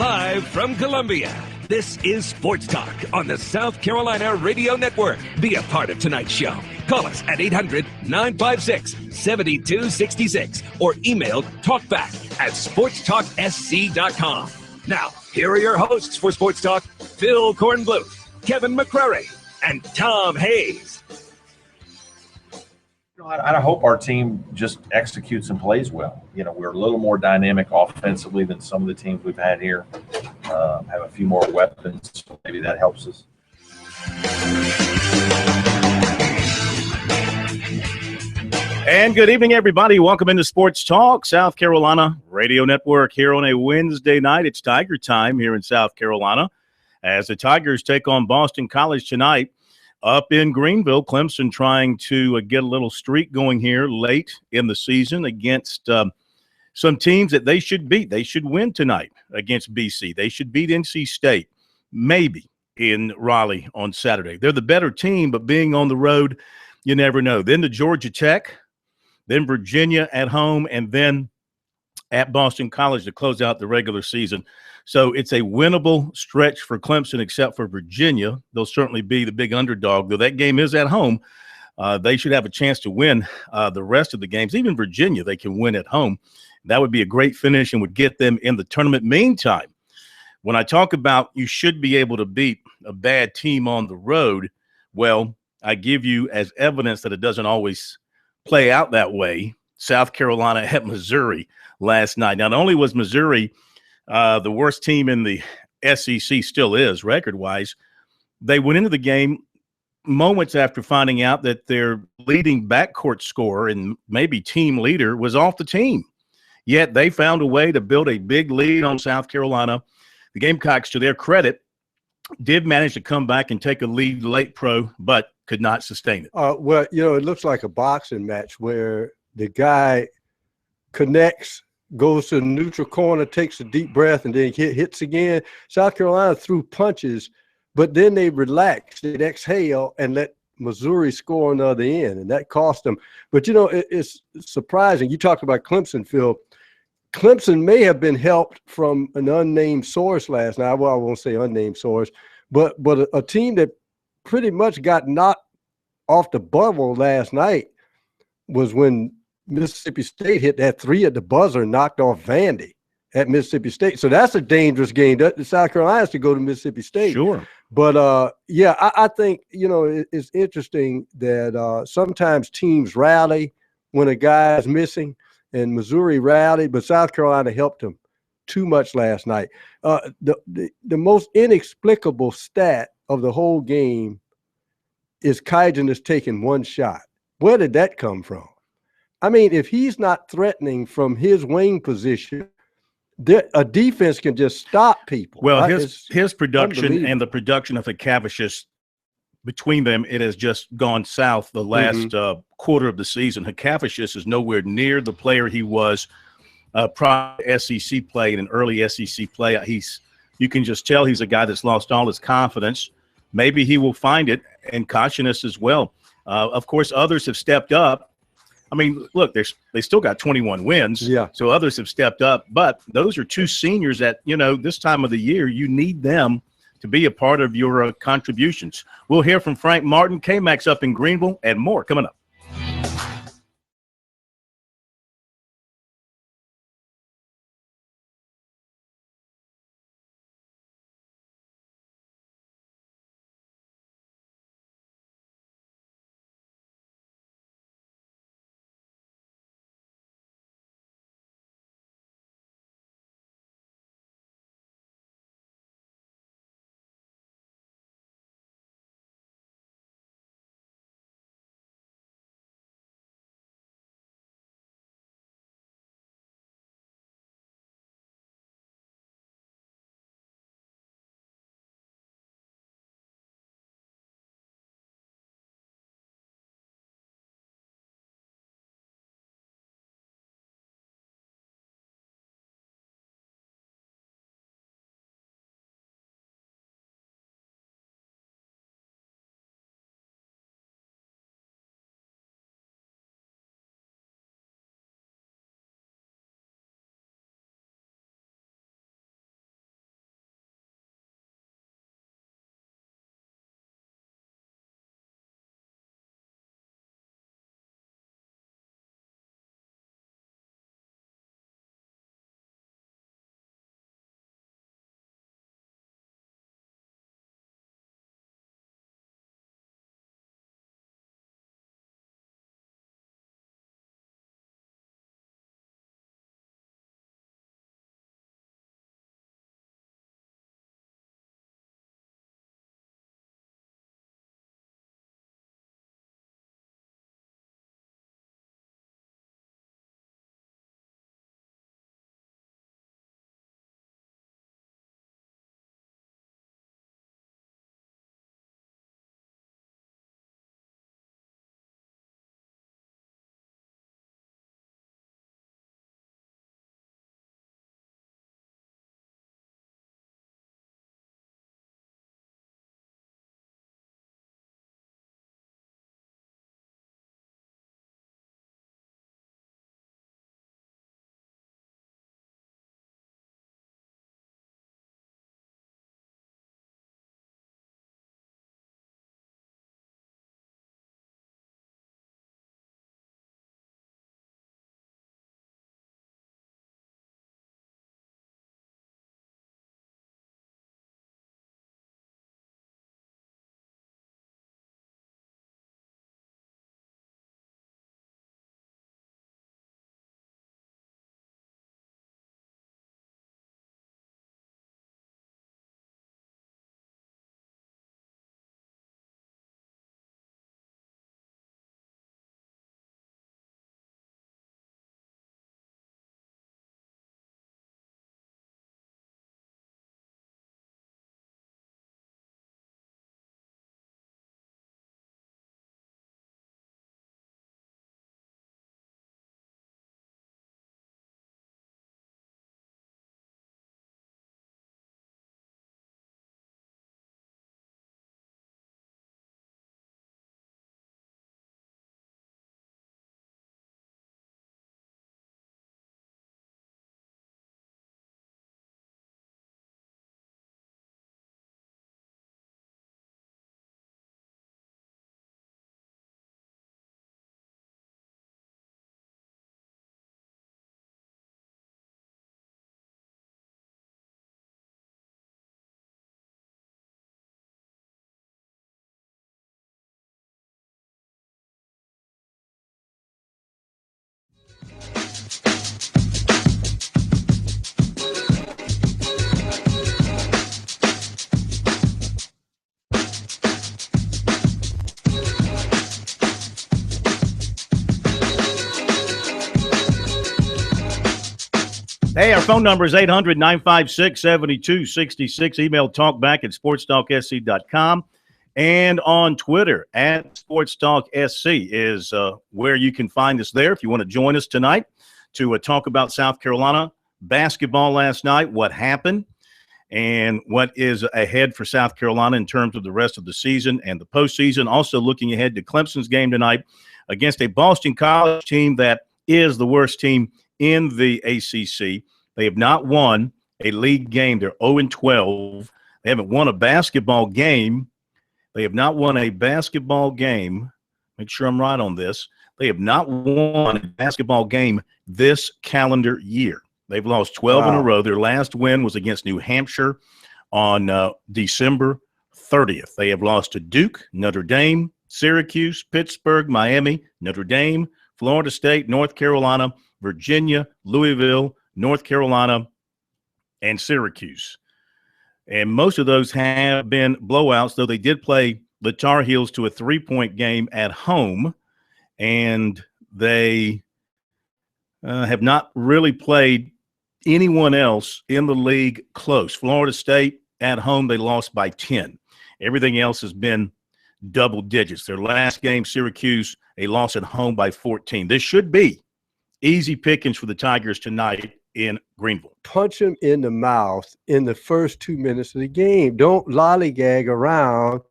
Live from Columbia, this is Sports Talk on the South Carolina Radio Network. Be a part of tonight's show. Call us at 800-956-7266 or email talkback@sportstalksc.com. Now, here are your hosts for Sports Talk, Phil Kornbluth, Kevin McCrary, and Tom Hayes. I hope our team just executes and plays well. We're a little more dynamic offensively than some of the teams we've had here. Have a few more weapons, so maybe that helps us. And good evening, everybody. Welcome into Sports Talk, South Carolina Radio Network here on a Wednesday night. It's Tiger time here in South Carolina as the Tigers take on Boston College tonight. Up in Greenville, Clemson trying to get a little streak going here late in the season against some teams that they should beat. They should win tonight against BC. They should beat NC State, maybe in Raleigh on Saturday. They're the better team, but being on the road, you never know. Then to Georgia Tech, then Virginia at home, and then at Boston College to close out the regular season. So it's a winnable stretch for Clemson, except for Virginia. They'll certainly be the big underdog, though that game is at home. They should have a chance to win the rest of the games. Even Virginia, they can win at home. That would be a great finish and would get them in the tournament. Meantime, when I talk about you should be able to beat a bad team on the road, well, I give you as evidence that it doesn't always play out that way. South Carolina at Missouri last night. Not only was Missouri the worst team in the SEC, still is record-wise, they went into the game moments after finding out that their leading backcourt scorer and maybe team leader was off the team. Yet they found a way to build a big lead on South Carolina. The Gamecocks, to their credit, did manage to come back and take a lead late pro, but could not sustain it. Well, it looks like a boxing match where the guy connects, goes to the neutral corner, takes a deep breath, and then hits again. South Carolina threw punches, but then they relaxed, they'd exhale, and let Missouri score on the other end, and that cost them. But, it's surprising. You talked about Clemson, Phil. Clemson may have been helped from an unnamed source last night. Well, I won't say unnamed source, but a team that pretty much got knocked off the bubble last night was when Mississippi State hit that three at the buzzer and knocked off Vandy at Mississippi State. So that's a dangerous game. South Carolina has to go to Mississippi State. Sure. But, I think, it's interesting that sometimes teams rally when a guy is missing, and Missouri rallied, but South Carolina helped them too much last night. The most inexplicable stat of the whole game is Kaigen has taken one shot. Where did that come from? I mean, if he's not threatening from his wing position, a defense can just stop people. Well, his production and the production of Hakavicius, between them, it has just gone south the last quarter of the season. Hakavicius is nowhere near the player he was prior to SEC play and in early SEC play. You can just tell he's a guy that's lost all his confidence. Maybe he will find it, and Cautious as well. Of course, others have stepped up. I mean, look, they still got 21 wins. Yeah. So others have stepped up, but those are two seniors that, this time of the year, you need them to be a part of your contributions. We'll hear from Frank Martin, K-Max up in Greenville, and more coming up. Hey, our phone number is 800-956-7266. Email talkback@sportstalksc.com. And on Twitter, @SportsTalkSC is where you can find us there if you want to join us tonight to talk about South Carolina basketball last night, what happened, and what is ahead for South Carolina in terms of the rest of the season and the postseason. Also looking ahead to Clemson's game tonight against a Boston College team that is the worst team in the ACC. They have not won a league game. They're 0-12. They haven't won a basketball game. They have not won a basketball game. Make sure I'm right on this. They have not won a basketball game this calendar year. They've lost 12 in a row. Their last win was against New Hampshire on December 30th. They have lost to Duke, Notre Dame, Syracuse, Pittsburgh, Miami, Notre Dame, Florida State, North Carolina, Virginia, Louisville, North Carolina, and Syracuse. And most of those have been blowouts, though they did play the Tar Heels to a 3-point game at home, and they have not really played anyone else in the league close. Florida State at home, they lost by 10. Everything else has been double digits. Their last game, Syracuse, a loss at home by 14. This should be easy pickings for the Tigers tonight in Greenville. Punch him in the mouth in the first 2 minutes of the game. Don't lollygag around.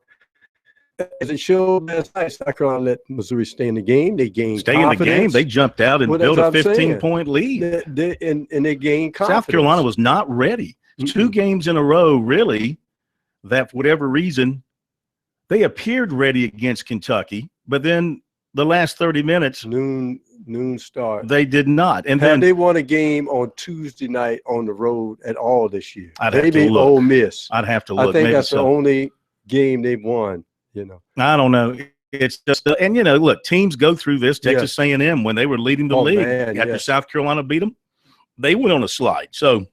As it showed last night, South Carolina let Missouri stay in the game. They gained confidence. In the game. They jumped out and built a 15-point lead. And they gained confidence. South Carolina was not ready. 2 games in a row, really, that for whatever reason, they appeared ready against Kentucky, but then the last 30 minutes, noon start, they did not. And then then they won a game on Tuesday night on the road at all this year. Maybe Ole Miss. I'd have to look. I think that's the only game they've won. I don't know. It's just and look, teams go through this. Texas A&M, when they were leading the league after South Carolina beat them, they went on a slide. So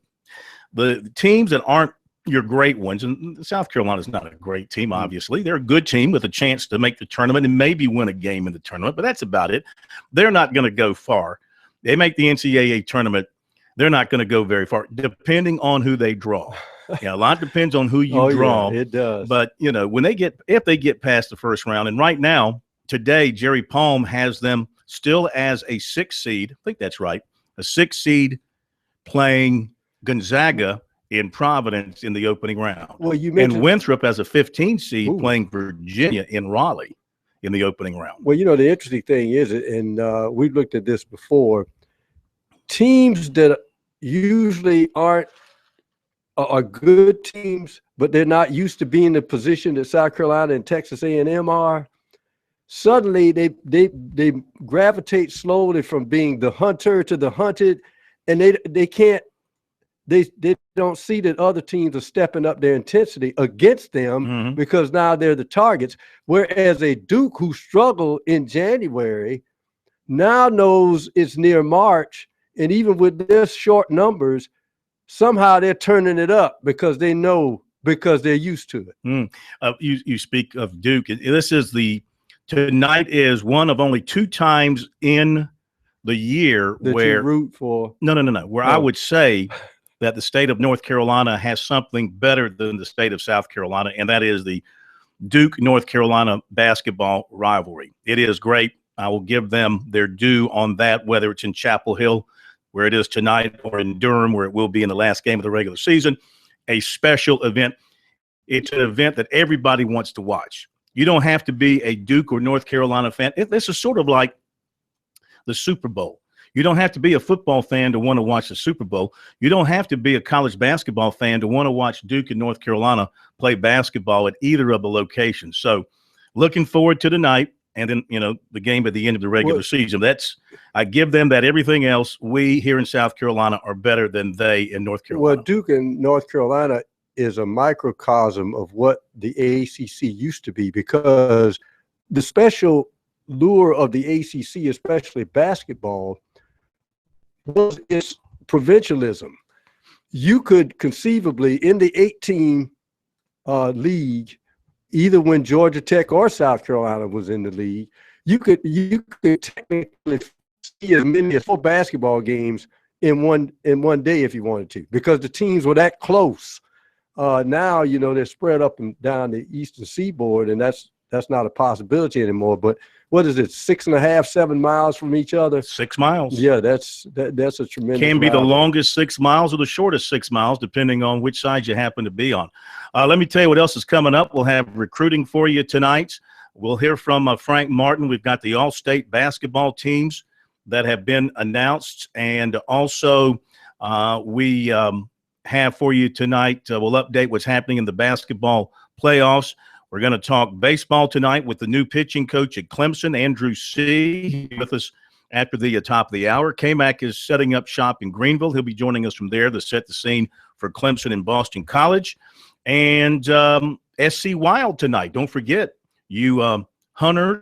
the teams that aren't your great ones, and South Carolina's not a great team, obviously. They're a good team with a chance to make the tournament and maybe win a game in the tournament, but that's about it. They're not going to go far. They make the NCAA tournament, they're not going to go very far, depending on who they draw. A lot depends on who you draw. Yeah, it does. But, if they get past the first round, and right now, today, Jerry Palm has them still as a 6th seed. I think that's right. A 6th seed playing Gonzaga in Providence in the opening round. Well, you mentioned, and Winthrop as a 15 seed playing Virginia in Raleigh in the opening round. Well, the interesting thing is, and we've looked at this before, teams that usually are good teams, but they're not used to being in the position that South Carolina and Texas A&M are, suddenly they gravitate slowly from being the hunter to the hunted, and they can't. They don't see that other teams are stepping up their intensity against them because now they're the targets. Whereas a Duke who struggled in January now knows it's near March, and even with their short numbers, somehow they're turning it up because they know, because they're used to it. You speak of Duke. Tonight is one of only 2 times in the year that where you root for. Where I would say that the state of North Carolina has something better than the state of South Carolina, and that is the Duke-North Carolina basketball rivalry. It is great. I will give them their due on that, whether it's in Chapel Hill, where it is tonight, or in Durham, where it will be in the last game of the regular season. A special event. It's an event that everybody wants to watch. You don't have to be a Duke or North Carolina fan. This is sort of like the Super Bowl. You don't have to be a football fan to want to watch the Super Bowl. You don't have to be a college basketball fan to want to watch Duke and North Carolina play basketball at either of the locations. So looking forward to tonight, and then, the game at the end of the regular season. I give them that. Everything else, we here in South Carolina are better than they in North Carolina. Well, Duke and North Carolina is a microcosm of what the ACC used to be, because the special lure of the ACC, especially basketball, was its provincialism. You could conceivably, in the 8-team league, either when Georgia Tech or South Carolina was in the league, you could technically see as many as 4 basketball games in one day if you wanted to, because the teams were that close. Now, they're spread up and down the eastern seaboard, and that's not a possibility anymore. But what is it, 6.5, 7 miles from each other? 6 miles. Yeah, that's a tremendous. Can be the amount. longest 6 miles or the shortest 6 miles, depending on which side you happen to be on. Let me tell you what else is coming up. We'll have recruiting for you tonight. We'll hear from Frank Martin. We've got the all-state basketball teams that have been announced, and also we have for you tonight. We'll update what's happening in the basketball playoffs. We're going to talk baseball tonight with the new pitching coach at Clemson, Andrew C. with us after the top of the hour. K-Mac is setting up shop in Greenville. He'll be joining us from there to set the scene for Clemson and Boston College. And SC Wild tonight. Don't forget, you hunters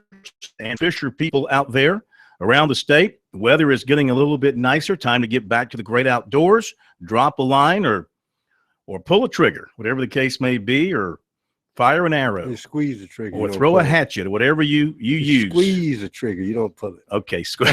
and fisher people out there around the state, the weather is getting a little bit nicer. Time to get back to the great outdoors, drop a line or pull a trigger, whatever the case may be, or fire an arrow. You squeeze the trigger. Or throw a hatchet, or whatever you use. Squeeze the trigger. You don't pull it. Okay, squeeze.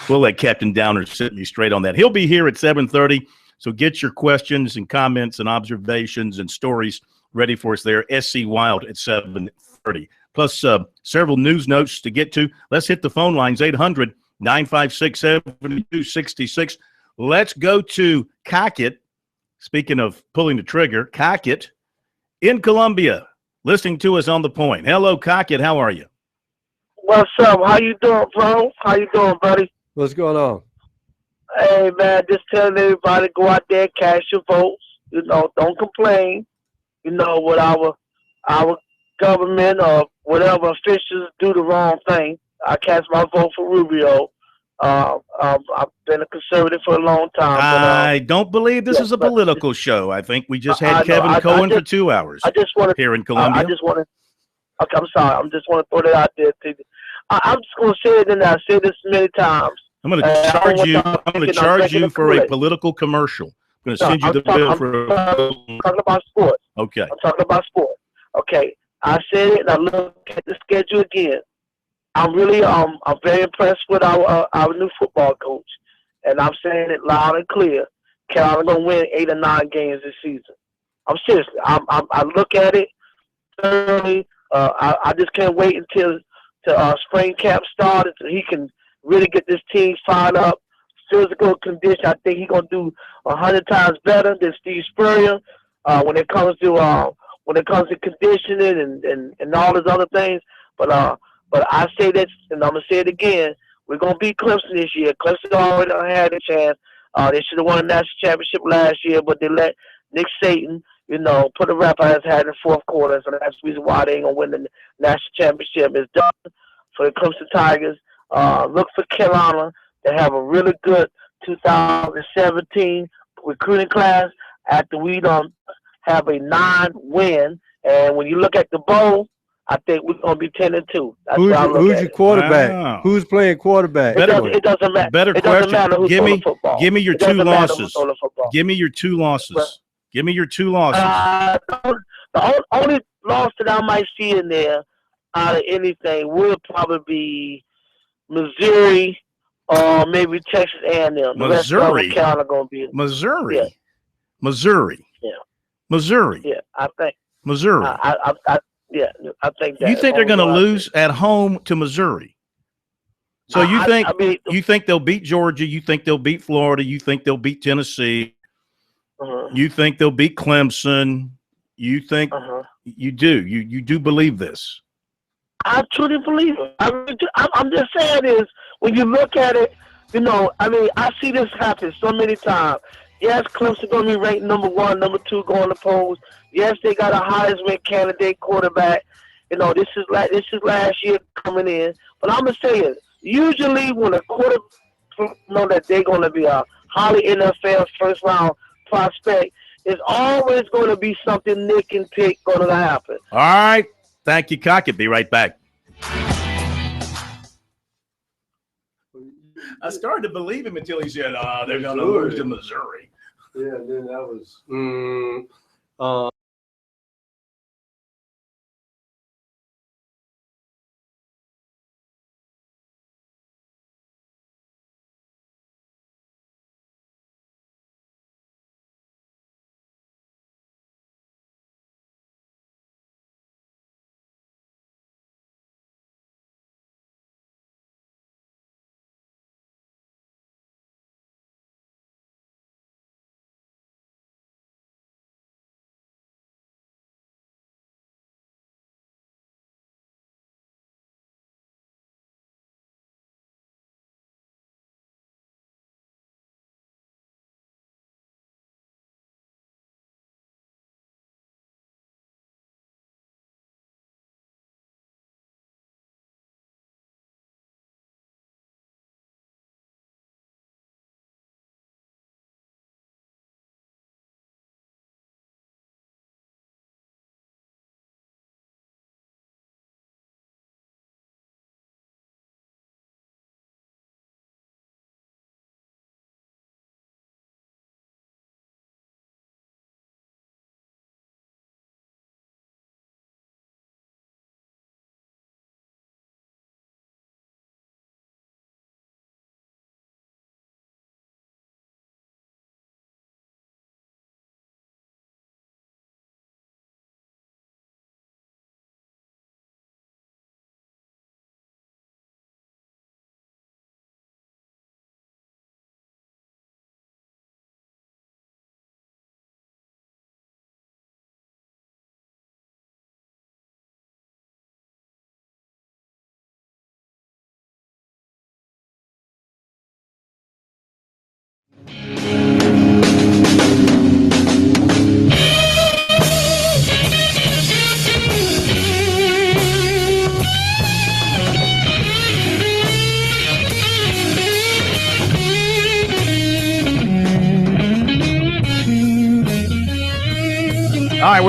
We'll let Captain Downer sit me straight on that. He'll be here at 7:30, so get your questions and comments and observations and stories ready for us there. SC Wild at 7:30. Plus several news notes to get to. Let's hit the phone lines, 800-956-7266. Let's go to Cockett. Speaking of pulling the trigger, Cockett in Columbia, listening to us on the point. Hello, Cockett. How are you? What's up? How you doing, bro? How you doing, buddy? What's going on? Hey, man, just telling everybody go out there, cast your votes. Don't complain. With our government or whatever officials do the wrong thing. I cast my vote for Rubio. I've been a conservative for a long time. I don't believe this is a political show. I think we just had Kevin Cohen for 2 hours here in Columbia. Okay, I'm sorry. I just want to throw that out there to you. I'm just going to say it, and I've said this many times. I'm going to charge you. I'm going to charge you for a political commercial. I'm going to send you the bill for. I'm talking about sports. Okay. I'm talking about sports. Okay. I said it, and I look at the schedule again. I'm really I'm very impressed with our new football coach, and I'm saying it loud and clear. Carolina gonna win 8 or 9 games this season. I'm seriously. I look at it thoroughly. I just can't wait until spring camp started so he can really get this team fired up. Physical condition, I think he's gonna do 100 times better than Steve Spurrier when it comes to conditioning and all those other things. But I say this, and I'm gonna say it again. We're gonna beat Clemson this year. Clemson already had a chance. They should have won a national championship last year, but they let Nick Saban, put a rap on his head in the fourth quarter. So that's the reason why they ain't gonna win the national championship. It's done for the Clemson Tigers. Look for Carolina to have a really good 2017 recruiting class after we have a 9-win. And when you look at the bowl, I think we're going to be 10-2. Who's your quarterback? Wow. Who's playing quarterback? It doesn't matter. Better it question. Doesn't matter Give me your 2 losses. Give me your 2 losses. Give me your 2 losses. The only loss that I might see in there out of anything will probably be Missouri or maybe Texas A&M. Missouri. Carolina going to be Missouri. Yeah. Missouri. Yeah. Missouri. Yeah, I think. Missouri. Yeah, I think that. You think they're going to lose at home to Missouri? So you think they'll beat Georgia? You think they'll beat Florida? You think they'll beat Tennessee? You think they'll beat Clemson? You think you do? You do believe this? I truly believe it. I'm just saying is when you look at it, I see this happen so many times. Yes, Clemson going to be ranked number 1, number 2 going to polls. Yes, they got a Heisman candidate quarterback. This is last year coming in. But I'm gonna say it. Usually, when a quarterback know that they're going to be a highly NFL first round prospect, it's always going to be something nick and pick going to happen. All right, thank you, Cockett. Be right back. I started to believe him until he said, they're going to lose to Missouri. Yeah, then that was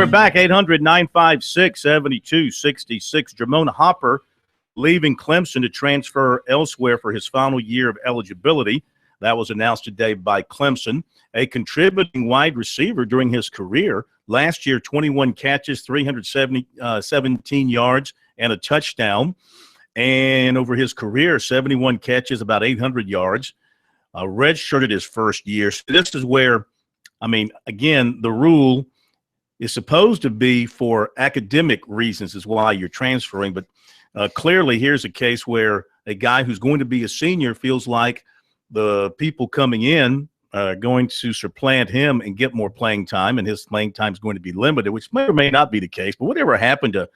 we're back. 800-956-7266. Jamon Hopper leaving Clemson to transfer elsewhere for his final year of eligibility. That was announced today by Clemson. A contributing wide receiver during his career. Last year, 21 catches, 317 yards, and a touchdown. And over his career, 71 catches, about 800 yards. Redshirted his first year. So this is where, I mean, again, the rule is supposed to be for academic reasons is why you're transferring. But clearly here's a case where a guy who's going to be a senior feels like the people coming in are going to supplant him and get more playing time, and his playing time is going to be limited, which may or may not be the case. But whatever happened to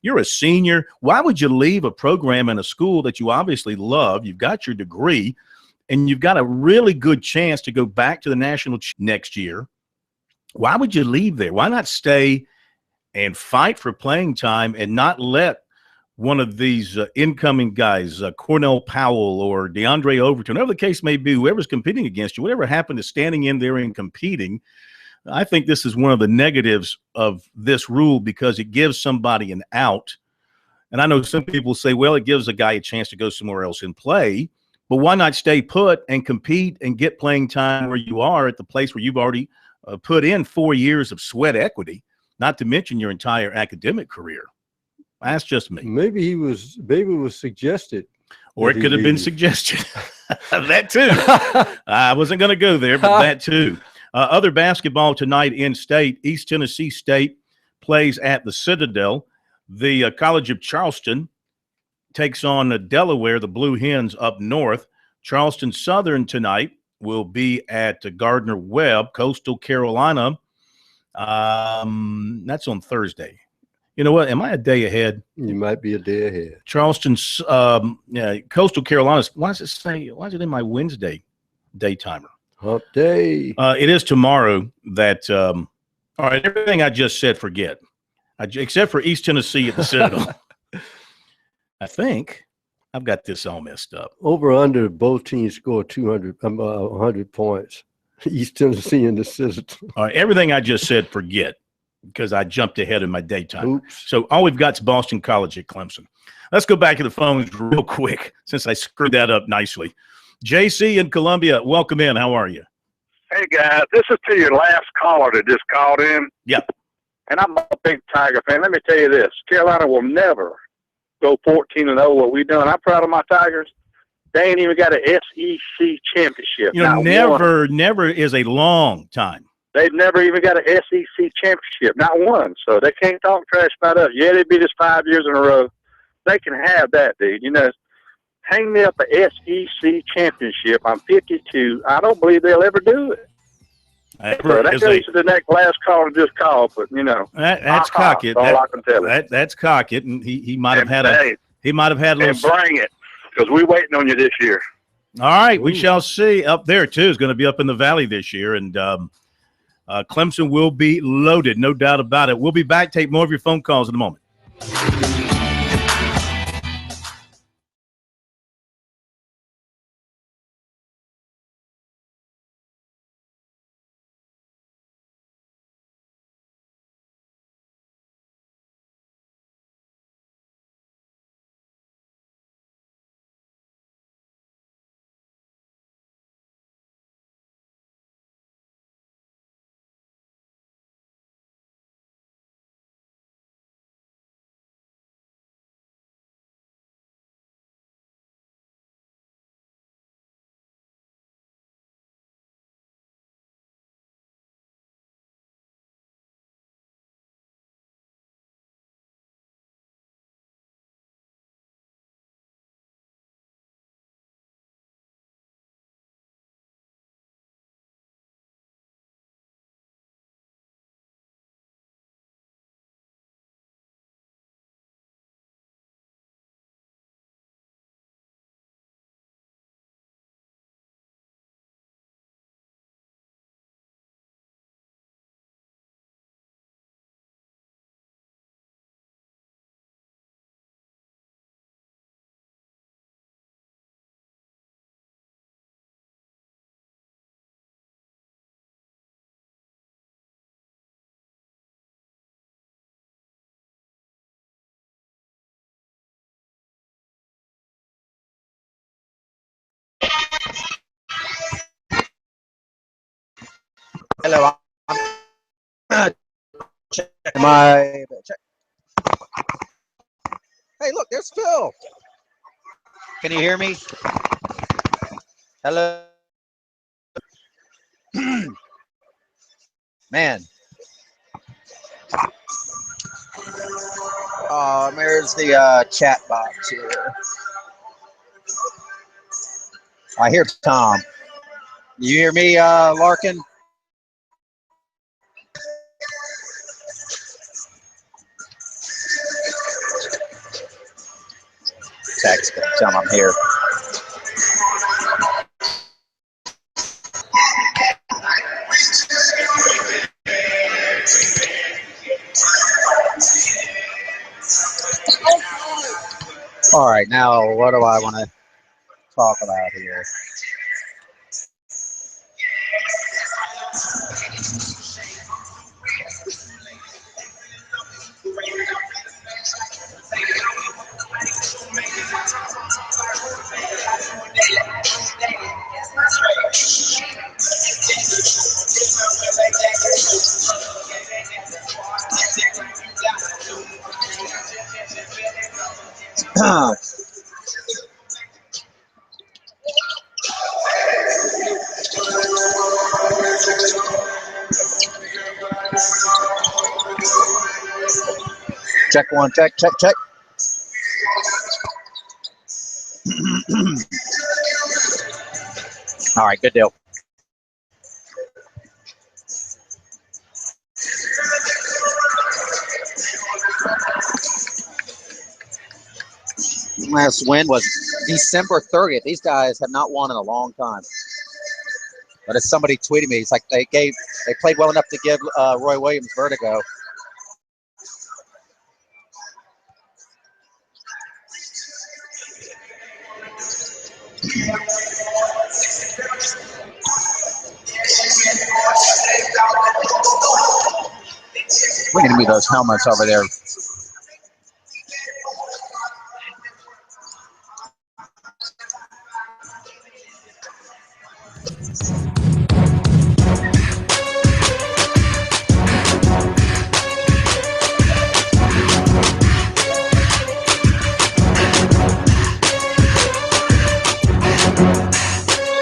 you're a senior, why would you leave a program in a school that you obviously love? You've got your degree, and you've got a really good chance to go back to the national next year. Why would you leave there? Why not stay and fight for playing time and not let one of these incoming guys, Cornell Powell or DeAndre Overton, whatever the case may be, whoever's competing against you, whatever happened to standing in there and competing? I think this is one of the negatives of this rule because it gives somebody an out. And I know some people say, well, it gives a guy a chance to go somewhere else and play. But why not stay put and compete and get playing time where you are at the place where you've already put in 4 years of sweat equity, not to mention your entire academic career? That's just me. Maybe it was suggested. Or it could have been suggested. That too. I wasn't going to go there, but that too. Other basketball tonight in state. East Tennessee State plays at the Citadel. The College of Charleston takes on Delaware, the Blue Hens up north. Charleston Southern tonight will be at Gardner-Webb. Coastal Carolina, that's on Thursday. You know what? Am I a day ahead? You might be a day ahead. Charleston's Coastal Carolina. Why does it in my Wednesday day timer? Hump day. It is tomorrow that all right, everything I just said, forget. Except for East Tennessee at the Citadel. I think I've got this all messed up. Over under, both teams score 100 points. East Tennessee and the Citadel. All right, everything I just said, forget, because I jumped ahead in my daytime. Oops. So all we've got is Boston College at Clemson. Let's go back to the phones real quick since I screwed that up nicely. JC in Columbia, welcome in. How are you? Hey, guys, this is to your last caller that just called in. Yep. And I'm a big Tiger fan. Let me tell you this. Carolina will never go 14-0 what we've done. I'm proud of my Tigers. They ain't even got an SEC championship. You know, never is a long time. They've never even got an SEC championship, not one. So they can't talk trash about us. Yeah, they beat us 5 years in a row. They can have that, dude. You know, hang me up a SEC championship. I'm 52. I don't believe they'll ever do it. So that goes to the next last caller just called, but you know that's cocky. That's all I can tell you. That's cocky, and he might have had a little. And bring it, because we're waiting on you this year. All right, we shall see. Up there too is going to be up in the valley this year, and Clemson will be loaded, no doubt about it. We'll be back. Take more of your phone calls in a moment. Hello. Check my check. Hey, look, there's Phil. Can you hear me? Hello. Man. There's the chat box here. I hear Tom. You hear me, Larkin? Text, tell him I'm here. All right, now what do I want to talk about here? Check one, check. All right, good deal. Last win was December 30th. These guys have not won in a long time. But as somebody tweeted me, it's like they played well enough to give Roy Williams vertigo. Look at me, those helmets over there.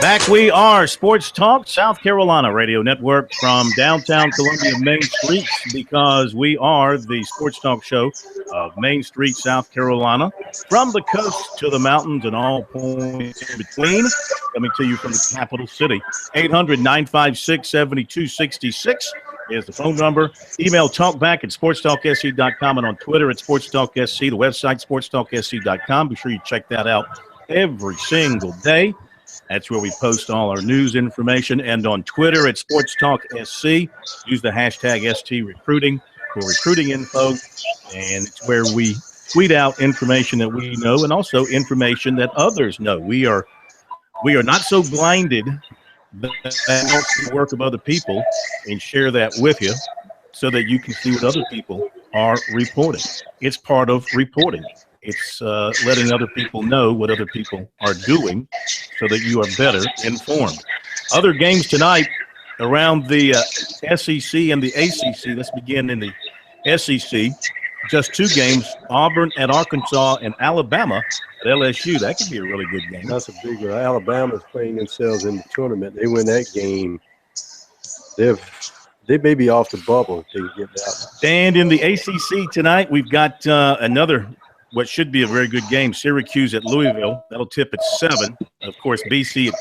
Back we are, Sports Talk, South Carolina Radio Network from downtown Columbia Main Street, because we are the Sports Talk show of Main Street, South Carolina, from the coast to the mountains and all points in between, coming to you from the capital city. 800-956-7266 is the phone number. Email talkback at sportstalksc.com and on Twitter at sportstalksc, the website sportstalksc.com. Be sure you check that out every single day. That's where we post all our news information. And on Twitter at Sports Talk SC, use the hashtag STRecruiting for recruiting info. And it's where we tweet out information that we know and also information that others know. We are not so blinded that helps the work of other people, and share that with you so that you can see what other people are reporting. It's part of reporting. It's letting other people know what other people are doing so that you are better informed. Other games tonight around the SEC and the ACC. Let's begin in the SEC. Just two games, Auburn at Arkansas and Alabama at LSU. That could be a really good game. That's a big one. Alabama's playing themselves in the tournament. They win that game, they may be off the bubble if they get that one. And in the ACC tonight, we've got another what should be a very good game, Syracuse at Louisville. That'll tip at 7. Of course, BC at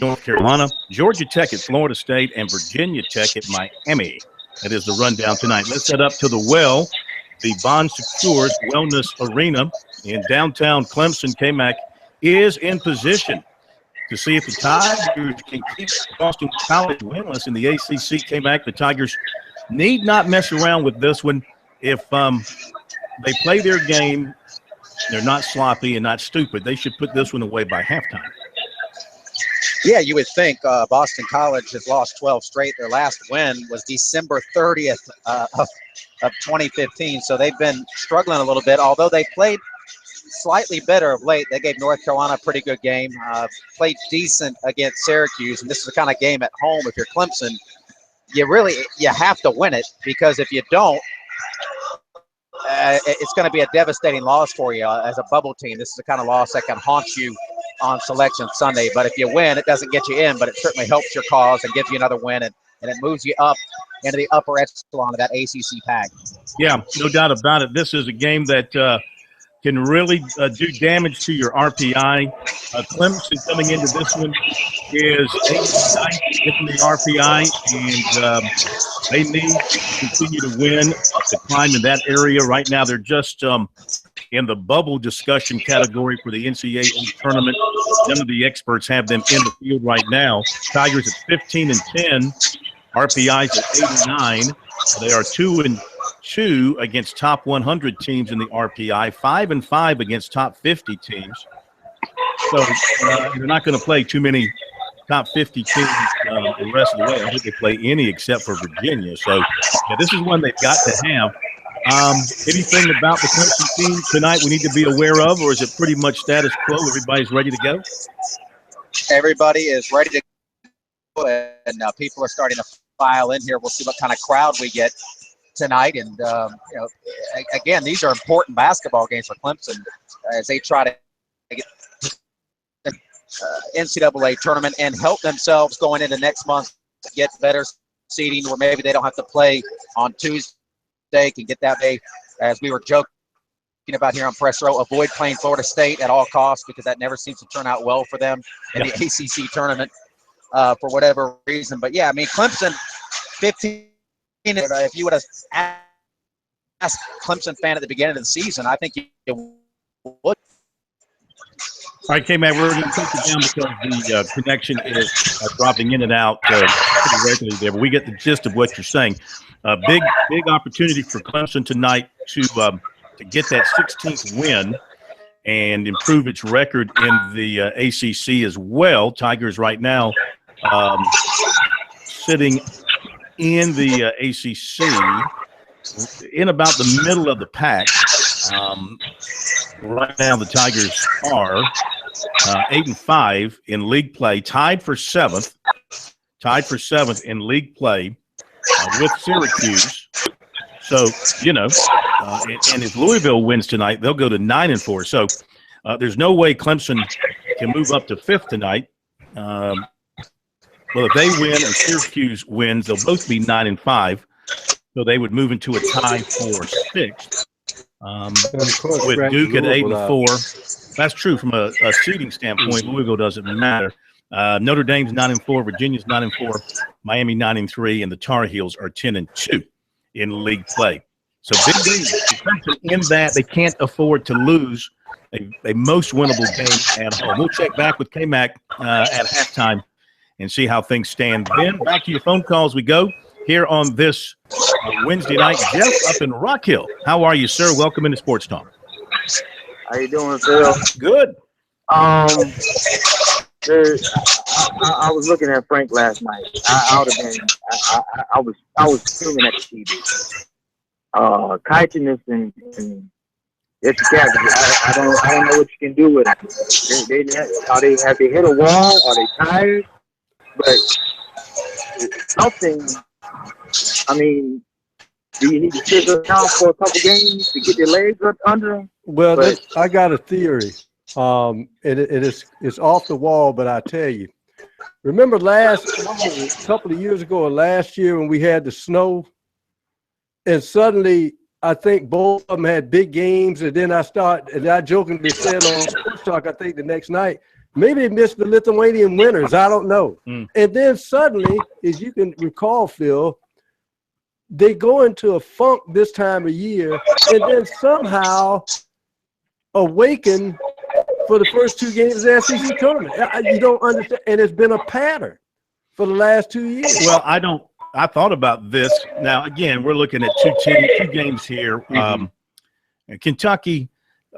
North Carolina, Georgia Tech at Florida State, and Virginia Tech at Miami. That is the rundown tonight. Let's head up to the Well, the Bon Secures Wellness Arena in downtown Clemson. K-Mac is in position to see if the Tigers can keep Boston College winless in the ACC. K-Mac, the Tigers need not mess around with this one. If they play their game, they're not sloppy and not stupid, they should put this one away by halftime. Yeah, you would think. Boston College has lost 12 straight. Their last win was December 30th of 2015. So they've been struggling a little bit, although they played slightly better of late. They gave North Carolina a pretty good game. Played decent against Syracuse, and this is the kind of game at home. If you're Clemson, you have to win it, because if you don't, it's going to be a devastating loss for you as a bubble team. This is the kind of loss that can haunt you on Selection Sunday. But if you win, it doesn't get you in, but it certainly helps your cause and gives you another win, and it moves you up into the upper echelon of that ACC pack. Yeah, no doubt about it. This is a game that can really do damage to your RPI. Clemson coming into this one is 8th in the RPI, and they need to continue to win to climb in that area. Right now, they're just in the bubble discussion category for the NCAA tournament. None of the experts have them in the field right now. Tigers at 15-10. RPI's at 89. They are 2-2 against top 100 teams in the RPI, 5-5 against top 50 teams. So they're not going to play too many top 50 teams the rest of the way. I don't think they play any except for Virginia. So yeah, this is one they've got to have. Anything about the Clemson team tonight we need to be aware of, or is it pretty much status quo? Everybody's ready to go? Everybody is ready to go, and people are starting to file in here. We'll see what kind of crowd we get tonight. And, again, these are important basketball games for Clemson as they try to get NCAA tournament and help themselves going into next month to get better seeding, where maybe they don't have to play on Tuesday, can get that day, as we were joking about here on Press Row, avoid playing Florida State at all costs, because that never seems to turn out well for them in the ACC tournament for whatever reason. But, yeah, I mean, Clemson, 15, if you would have asked Clemson fan at the beginning of the season, I think you would. All right, K-Man, we're going to take it down because the connection is dropping in and out pretty regularly there. But we get the gist of what you're saying. Big opportunity for Clemson tonight to get that 16th win and improve its record in the ACC as well. Tigers right now sitting in the ACC in about the middle of the pack. Right now the Tigers are 8-5 in league play, tied for seventh in league play with Syracuse. So, and if Louisville wins tonight, they'll go to 9-4. So there's no way Clemson can move up to fifth tonight. Well, if they win and Syracuse wins, they'll both be 9-5. So they would move into a tie for sixth. With Duke at 8-4. That's true from a seeding standpoint. Louisville doesn't matter. Notre Dame's 9-4, Virginia's 9-4, Miami 9-3, and the Tar Heels are 10-2 in league play. So big games. In that, they can't afford to lose a most winnable game at home. We'll check back with K-Mac at halftime and see how things stand. Then back to your phone calls we go here on this Wednesday night. Jeff up in Rock Hill. How are you, sir? Welcome into Sports Talk. How you doing, Phil? Good. I was looking at Frank last night. I was screaming at the TV. Kitcheness and it's cabbage. I don't know what you can do with it. Have they hit a wall? Are they tired? But something. I mean, do you need to sit down for a couple games to get your legs up under them? Well, I got a theory. It's off the wall, but I tell you, remember a couple of years ago or last year when we had the snow, and suddenly I think both of them had big games, and then I jokingly said on Sports Talk, I think the next night, maybe they missed the Lithuanian winners. I don't know. And then suddenly, as you can recall, Phil, they go into a funk this time of year, and then somehow awaken for the first two games of the SEC tournament. You don't understand, and it's been a pattern for the last 2 years. Well, I thought about this. Now, again, we're looking at two games here. Kentucky,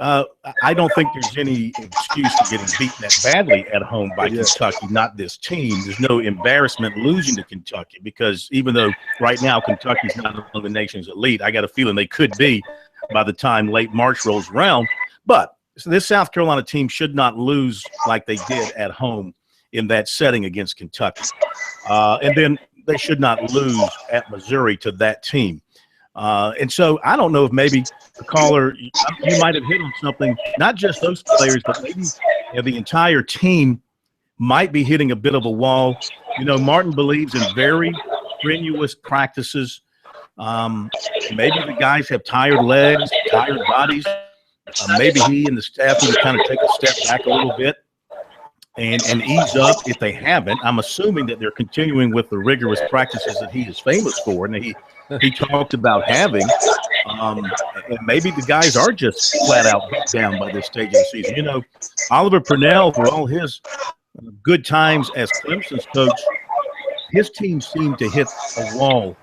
I don't think there's any excuse for getting beaten that badly at home by Kentucky, not this team. There's no embarrassment losing to Kentucky, because even though right now Kentucky's not among the nation's elite, I got a feeling they could be by the time late March rolls around. But So this South Carolina team should not lose like they did at home in that setting against Kentucky. And then they should not lose at Missouri to that team. And so I don't know if maybe the caller, you might have hit on something, not just those players, but maybe the entire team might be hitting a bit of a wall. You know, Martin believes in very strenuous practices. Maybe the guys have tired legs, tired bodies. Maybe he and the staff need to kind of take a step back a little bit and ease up if they haven't. I'm assuming that they're continuing with the rigorous practices that he is famous for and that he talked about having. And maybe the guys are just flat out down by this stage of the season. You know, Oliver Purnell, for all his good times as Clemson's coach, his team seemed to hit a wall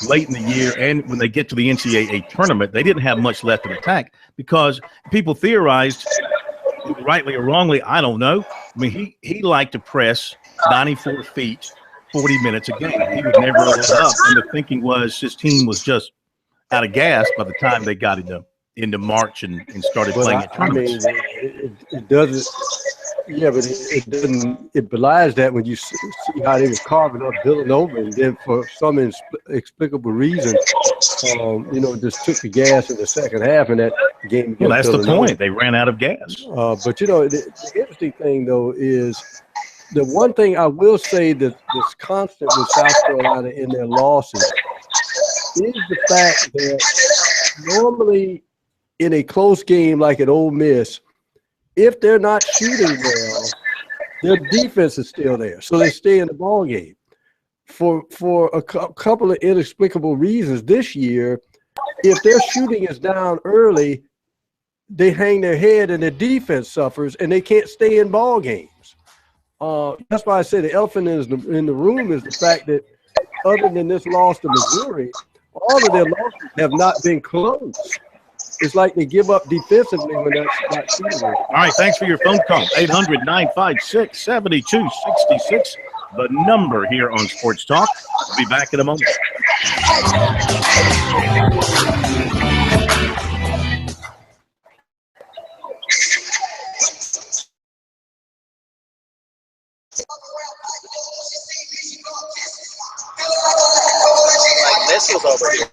late in the year, and when they get to the NCAA tournament, they didn't have much left in attack because people theorized, rightly or wrongly, I don't know. I mean, he liked to press 94 feet, 40 minutes a game. He would never let up, and the thinking was his team was just out of gas by the time they got into March and started playing at tournaments. I mean, it doesn't. Yeah, but it doesn't. It belies that when you see how they were carving up Villanova, and then for some inexplicable reason, just took the gas in the second half, and that game. Well, that's the point. They ran out of gas. But the interesting thing though is the one thing I will say that's constant with South Carolina in their losses is the fact that normally in a close game like at Ole Miss, if they're not shooting well, their defense is still there, so they stay in the ball game. For a couple of inexplicable reasons this year, if their shooting is down early, they hang their head and the defense suffers, and they can't stay in ball games. That's why I say the elephant in the room is the fact that other than this loss to Missouri, all of their losses have not been close. It's like they give up defensively when that's not shooting. All right, thanks for your phone call. 800-956-7266, the number here on Sports Talk. We'll be back in a moment. This was over here.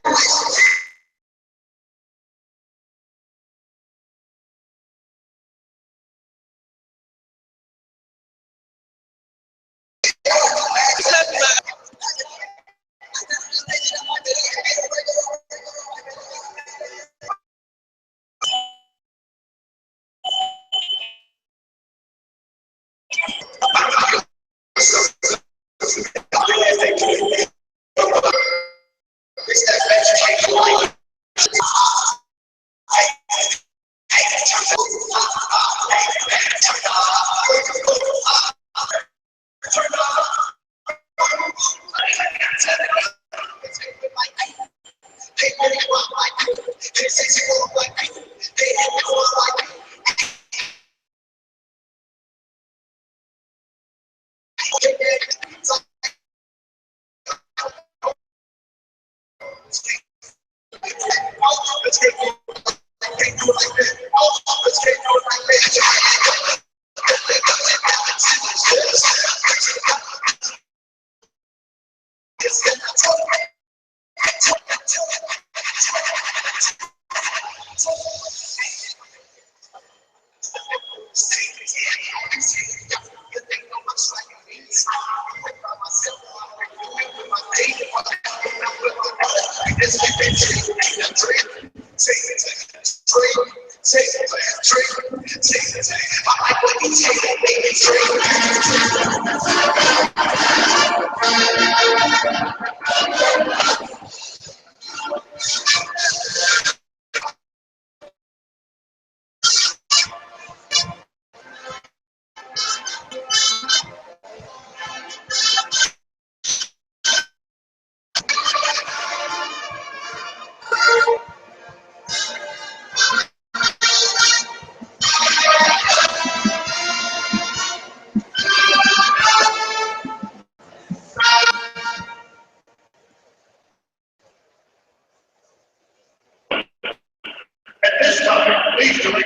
At this time, pleased to bring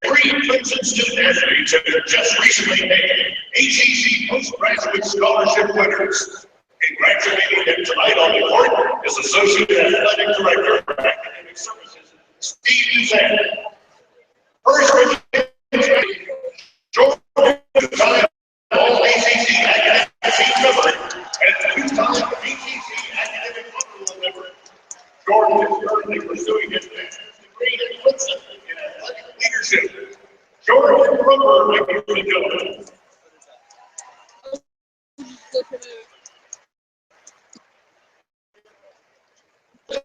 three Clemson student athletes who have just recently made ACC postgraduate scholarship winners. Congratulating them tonight on the court is Associate Athletic Director of Academic Services, Steve Duzan. First, Jordan Duzan, all ACC academic team member, and two-time ACC academic football member. Jordan is currently pursuing his master's degree in Clemson in athletic leadership. Jordan Brooker, ladies and gentlemen.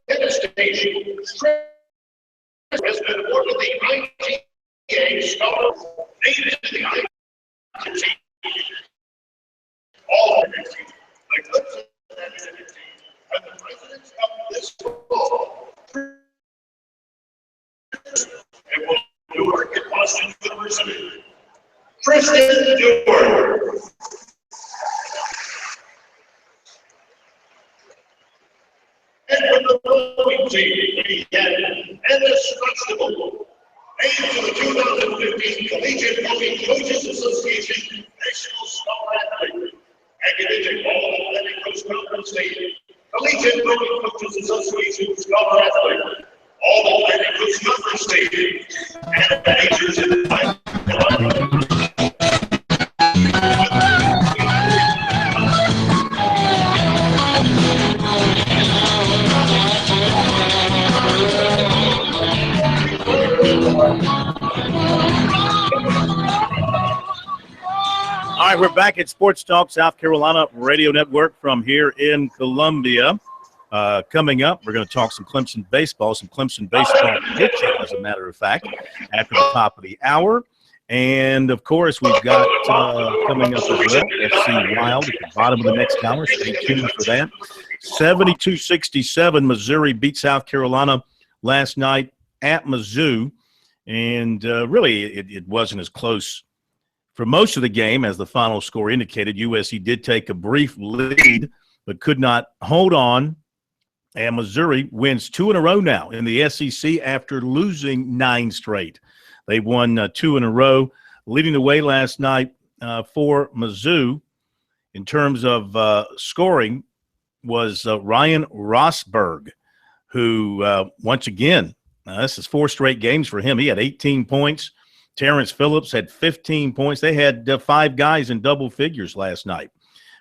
Tennis station has been awarded the ITA Scholar named into the ITA all of the Clemson academic team and the presidents of this school. And will Newark at Boston University. Tristan Newark. And from the rowing team, we had Ennis Constable, named to the 2015 Collegiate Rowing Coaches Association National Scholar Athlete. Academic All Atlantic Coast Conference State, Collegiate Rowing Coaches Association Scholar Athlete, All Atlantic Coast Conference State, and majors in the All right, we're back at Sports Talk South Carolina Radio Network from here in Columbia. Coming up, we're going to talk some Clemson baseball pitching, as a matter of fact, after the top of the hour. And, of course, we've got coming up as well, FC Wild at the bottom of the next hour. Stay tuned for that. 72-67, Missouri beat South Carolina last night at Mizzou. And really, it wasn't as close for most of the game as the final score indicated. USC did take a brief lead, but could not hold on. And Missouri wins 2 in a row now in the SEC after losing 9 straight. They won 2 in a row. Leading the way last night for Mizzou in terms of scoring was Ryan Rosberg, who once again, this is 4 straight games for him. He had 18 points. Terrence Phillips had 15 points. They had 5 guys in double figures last night.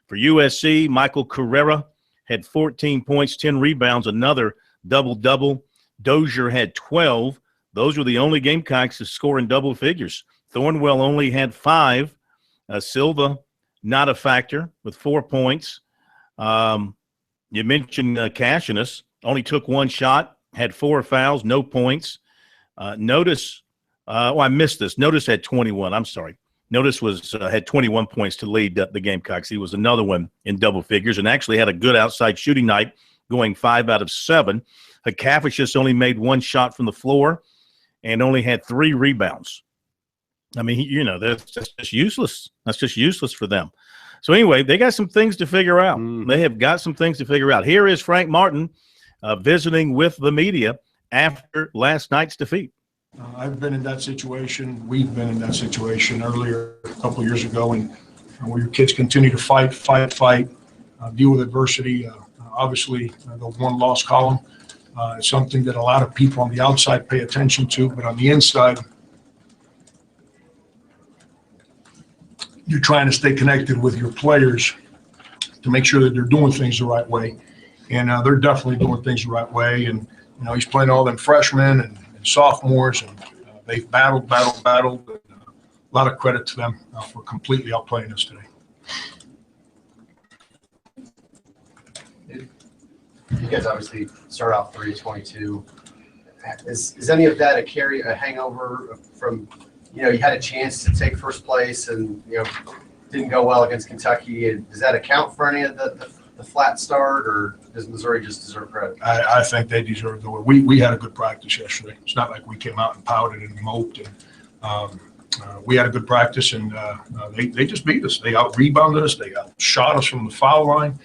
For USC, Michael Carrera had 14 points, 10 rebounds, another double-double. Dozier had 12. Those were the only Gamecocks to score in double figures. Thornwell only had 5. Silva, not a factor, with 4 points. You mentioned Cassianus, only took 1 shot, had 4 fouls, no points. I missed this. Notice had 21. I'm sorry. Notice had 21 points to lead the Gamecocks. He was another one in double figures and actually had a good outside shooting night, going 5 out of 7. Hakafishis only made 1 shot from the floor and only had 3 rebounds. I mean, that's just useless. That's just useless for them. So anyway, they got some things to figure out. They have got some things to figure out. Here is Frank Martin visiting with the media after last night's defeat. I've been in that situation. We've been in that situation earlier, a couple of years ago, and where your kids continue to fight, deal with adversity. Obviously, the one-loss column is something that a lot of people on the outside pay attention to, but on the inside, you're trying to stay connected with your players to make sure that they're doing things the right way, and they're definitely doing things the right way. And he's playing all them freshmen and sophomores, and they've battled. A lot of credit to them for completely outplaying us today. You guys obviously start off 3-22. Is any of that a hangover from, you had a chance to take first place and, didn't go well against Kentucky? Does that account for any of the flat start, or does Missouri just deserve credit? I think they deserve the win. We had a good practice yesterday. It's not like we came out and pouted and moped. And we had a good practice, and they just beat us. They out-rebounded us. They outshot us from the foul line.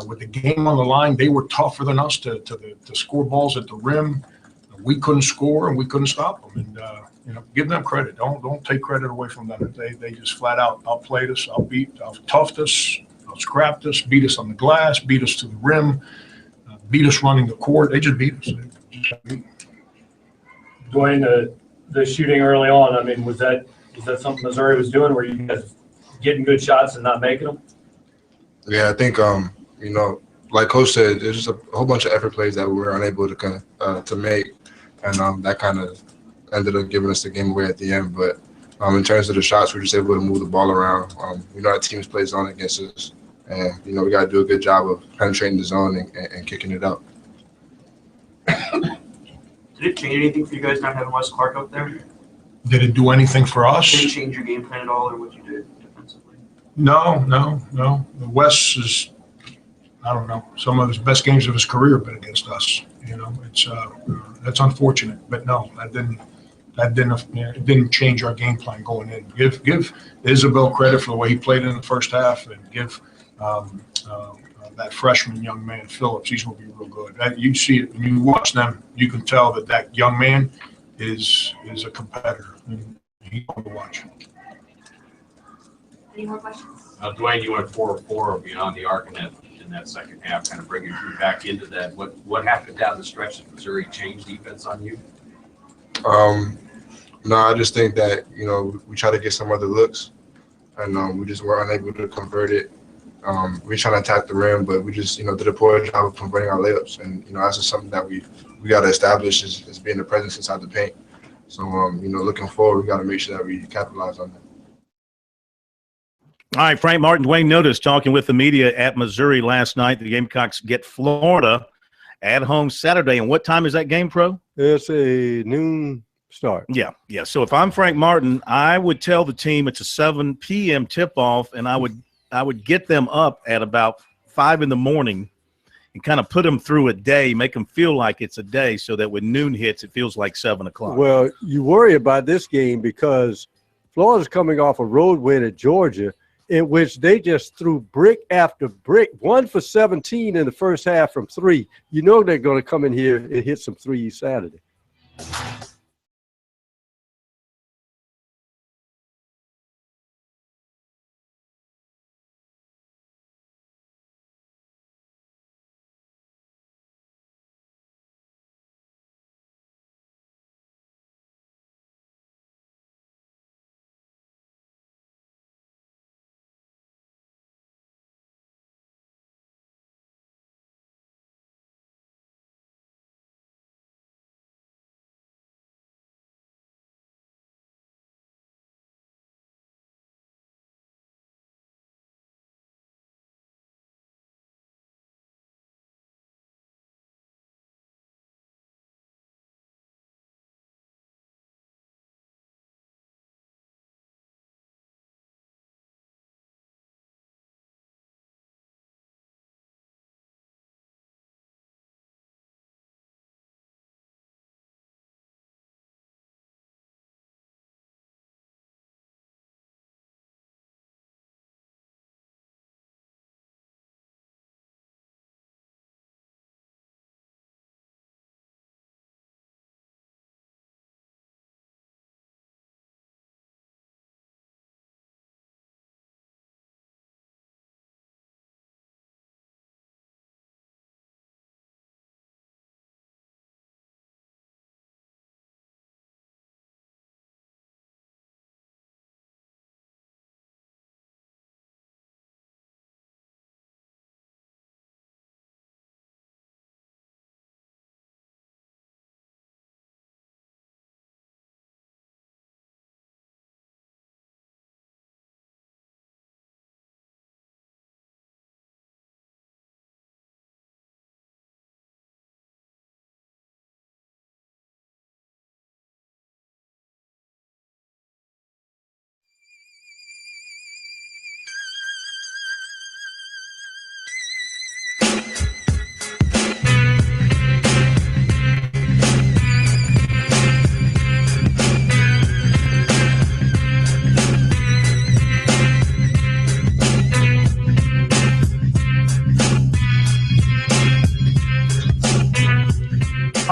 With the game on the line, they were tougher than us to score balls at the rim. we couldn't score and we couldn't stop them. And give them credit. Don't take credit away from them. They just flat out outplayed us, out-toughed us, out-scrapped us, beat us on the glass, beat us to the rim, beat us running the court. They just beat us. Dwayne, the shooting early on, I mean, was that something Missouri was doing? Were you guys getting good shots and not making them? Yeah, I think like Coach said, there's just a whole bunch of effort plays that we were unable to make, and that kind of ended up giving us the game away at the end. But in terms of the shots, we were just able to move the ball around. Our teams play zone against us, and we got to do a good job of penetrating the zone and kicking it out. Did it change anything for you guys not having Wes Clark out there? Did it do anything for us? Did it change your game plan at all, or what you did defensively? No. Wes is, I don't know, some of his best games of his career have been against us. It's that's unfortunate, but no, it didn't change our game plan going in. Give Isabel credit for the way he played in the first half, and give that freshman young man Phillips. He's going to be real good. You see it when you watch them. You can tell that young man is a competitor, and he's going to watch. Any more questions? Dwayne, you went 4-4 beyond the arc in that second half, kind of bringing you back into that. What happened down the stretch? Did Missouri change defense on you? No, I just think that we try to get some other looks, and we just were unable to convert it. We trying to attack the rim, but we just did a poor job of converting our layups, and that's just something that we got to establish as being the presence inside the paint. So looking forward, we got to make sure that we capitalize on that. All right, Frank Martin, Dwayne Notice talking with the media at Missouri last night. The Gamecocks get Florida at home Saturday. And what time is that game, Pro? It's a noon start. Yeah. So if I'm Frank Martin, I would tell the team it's a 7 p.m. tip-off, and I would get them up at about 5 in the morning and kind of put them through a day, make them feel like it's a day, so that when noon hits, it feels like 7 o'clock. Well, you worry about this game because Florida's coming off a road win at Georgia, in which they just threw brick after brick, 1 for 17 in the first half from 3. They're going to come in here and hit some threes Saturday.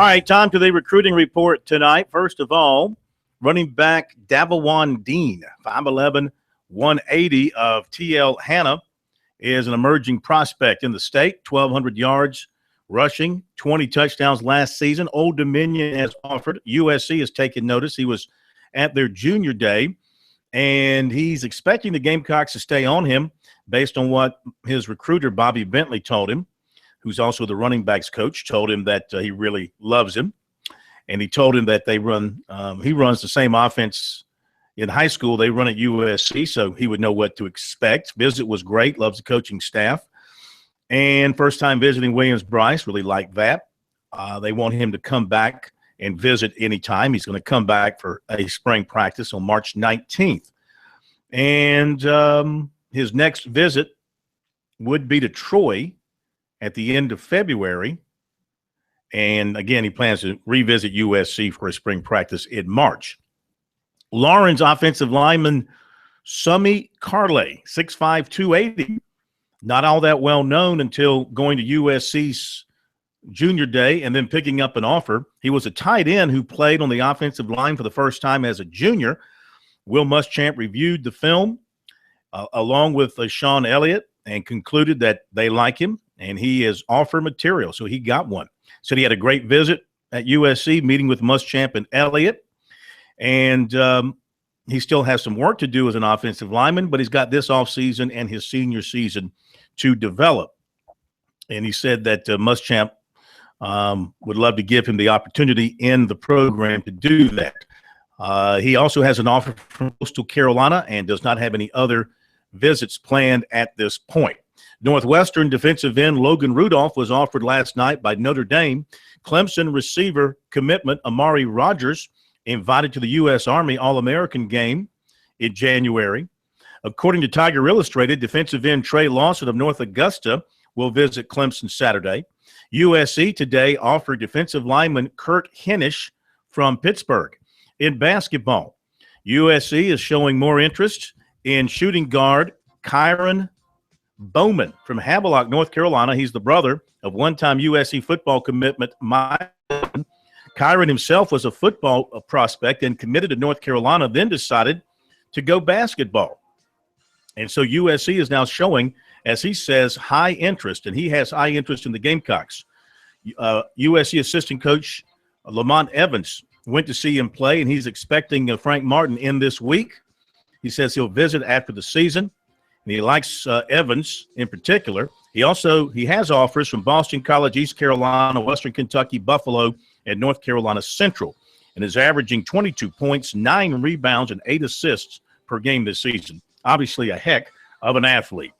right, time to the recruiting report tonight. First of all, running back Davawan Dean, 5'11", 180 of TL Hanna, is an emerging prospect in the state, 1,200 yards rushing, 20 touchdowns last season. Old Dominion has offered. USC has taken notice. He was at their junior day, and he's expecting the Gamecocks to stay on him based on what his recruiter, Bobby Bentley, told him, who's also the running backs coach, told him that he really loves him. And he told him that he runs the same offense in high school they run at USC, so he would know what to expect. Visit was great, loves the coaching staff. And first time visiting Williams-Brice, really liked that. They want him to come back and visit anytime. He's going to come back for a spring practice on March 19th. And his next visit would be to Troy at the end of February. And again, he plans to revisit USC for a spring practice in March. Lawrence offensive lineman Sumi Carley, 6'5", 280. Not all that well known until going to USC's junior day and then picking up an offer. He was a tight end who played on the offensive line for the first time as a junior. Will Muschamp reviewed the film along with Sean Elliott and concluded that they like him, and he is offer material, so he got one. Said he had a great visit at USC, meeting with Muschamp and Elliott. And he still has some work to do as an offensive lineman, but he's got this offseason and his senior season to develop. And he said that Muschamp would love to give him the opportunity in the program to do that. He also has an offer from Coastal Carolina and does not have any other visits planned at this point. Northwestern defensive end Logan Rudolph was offered last night by Notre Dame. Clemson receiver commitment Amari Rogers invited to the U.S. Army All-American game in January. According to Tiger Illustrated, defensive end Trey Lawson of North Augusta will visit Clemson Saturday. USC today offered defensive lineman Kurt Hennish from Pittsburgh. In basketball, USC is showing more interest in shooting guard Kyron Bowman from Havelock, North Carolina. He's the brother of one-time USC football commitment Mike. Kyron himself was a football prospect and committed to North Carolina, then decided to go basketball. And so USC is now showing, as he says, high interest, and he has high interest in the Gamecocks. USC assistant coach Lamont Evans went to see him play, and he's expecting Frank Martin in this week. He says he'll visit after the season, and he likes Evans in particular. He has offers from Boston College, East Carolina, Western Kentucky, Buffalo, and North Carolina Central, and is averaging 22 points, 9 rebounds, and 8 assists per game this season. Obviously a heck of an athlete.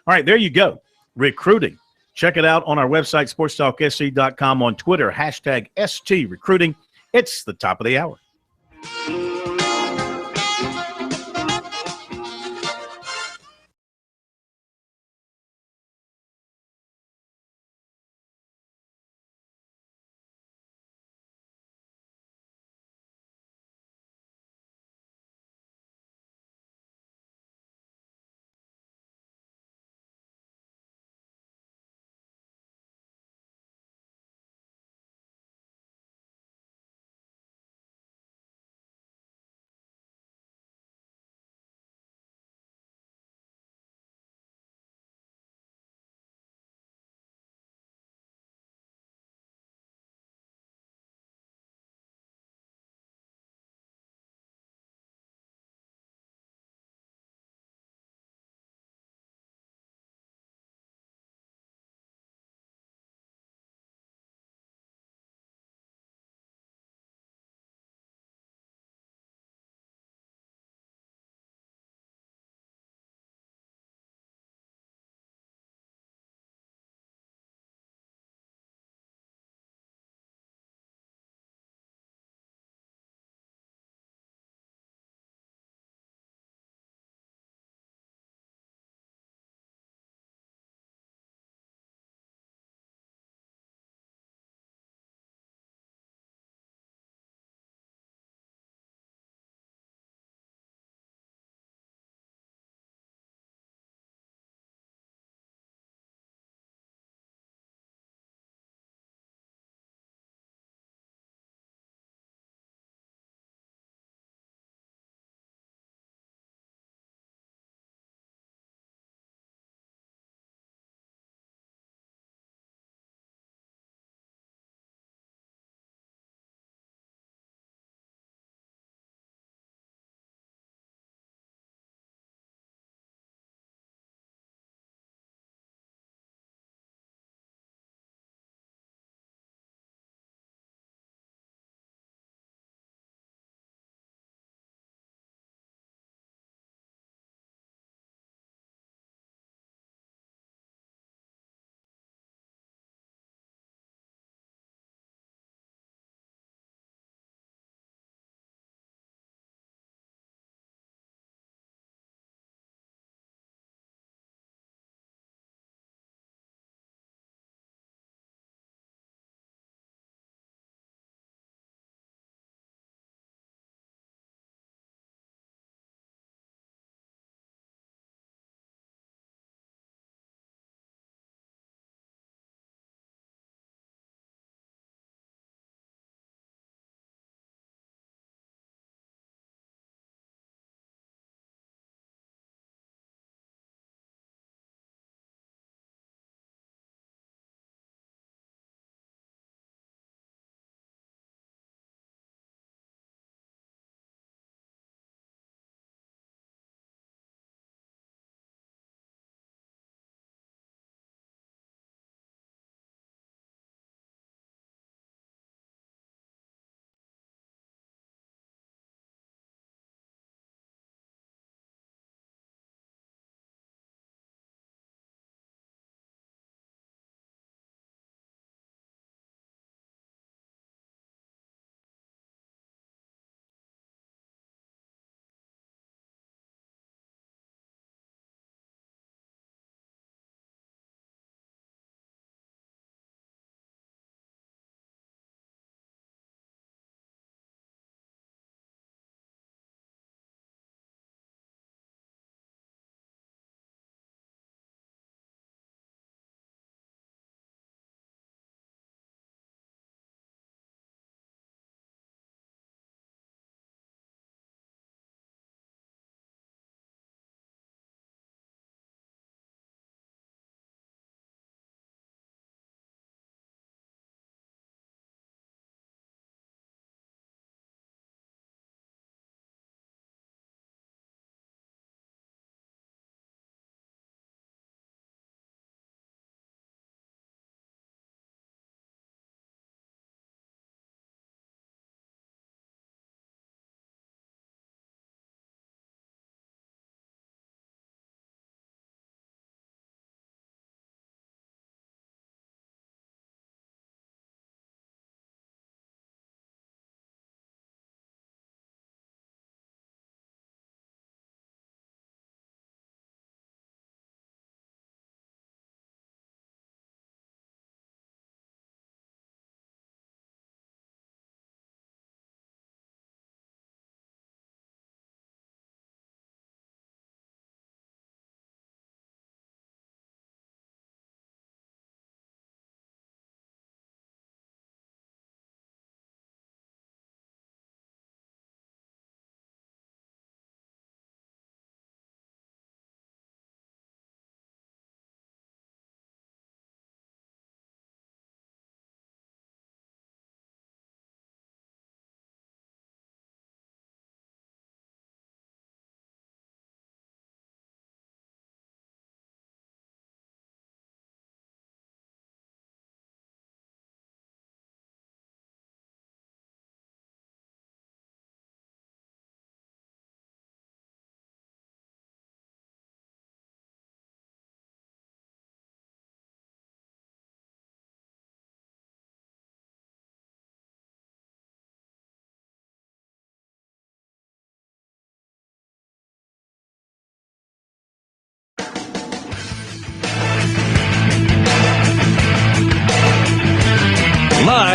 All right, there you go. Recruiting. Check it out on our website, sportstalksc.com, on Twitter, #ST Recruiting. It's the top of the hour.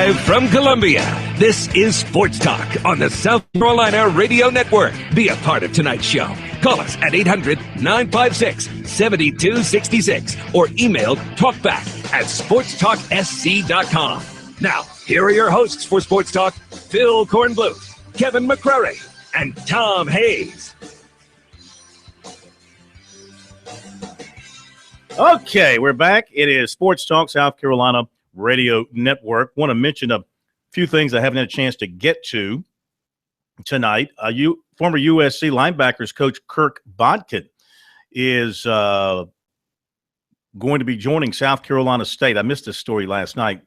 Live from Columbia, this is Sports Talk on the South Carolina Radio Network. Be a part of tonight's show. Call us at 800-956-7266 or email talkback@sportstalksc.com. Now, here are your hosts for Sports Talk, Phil Kornbluth, Kevin McCrary, and Tom Hayes. Okay, we're back. It is Sports Talk South Carolina Radio Network. Want to mention a few things I haven't had a chance to get to tonight. Former USC linebackers coach Kirk Bodkin is going to be joining South Carolina State. I missed this story last night.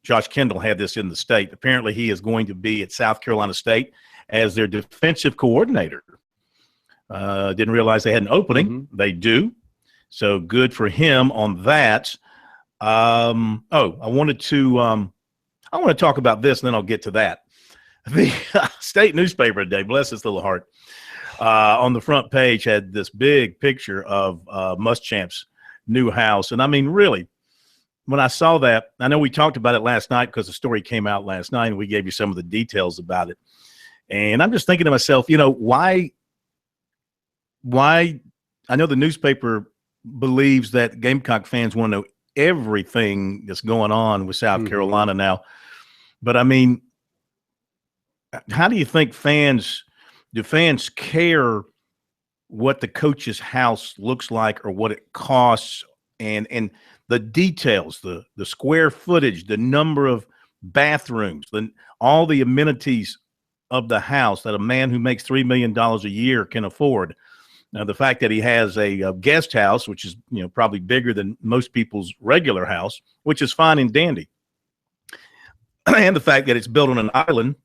Josh Kendall had this in the State. Apparently, he is going to be at South Carolina State as their defensive coordinator. Didn't realize they had an opening. Mm-hmm. They do. So good for him on that. I want to talk about this, and then I'll get to that. The State newspaper today, bless its little heart, on the front page had this big picture of Muschamp's new house. And I mean, really, when I saw that, I know we talked about it last night because the story came out last night, and we gave you some of the details about it. And I'm just thinking to myself, why I know the newspaper believes that Gamecock fans want to know everything that's going on with South Carolina now. But I mean, how do you think do fans care what the coach's house looks like or what it costs and the details, the square footage, the number of bathrooms, all the amenities of the house that a man who makes $3 million a year can afford? Now, the fact that he has a guest house, which is probably bigger than most people's regular house, which is fine and dandy, and the fact that it's built on an island,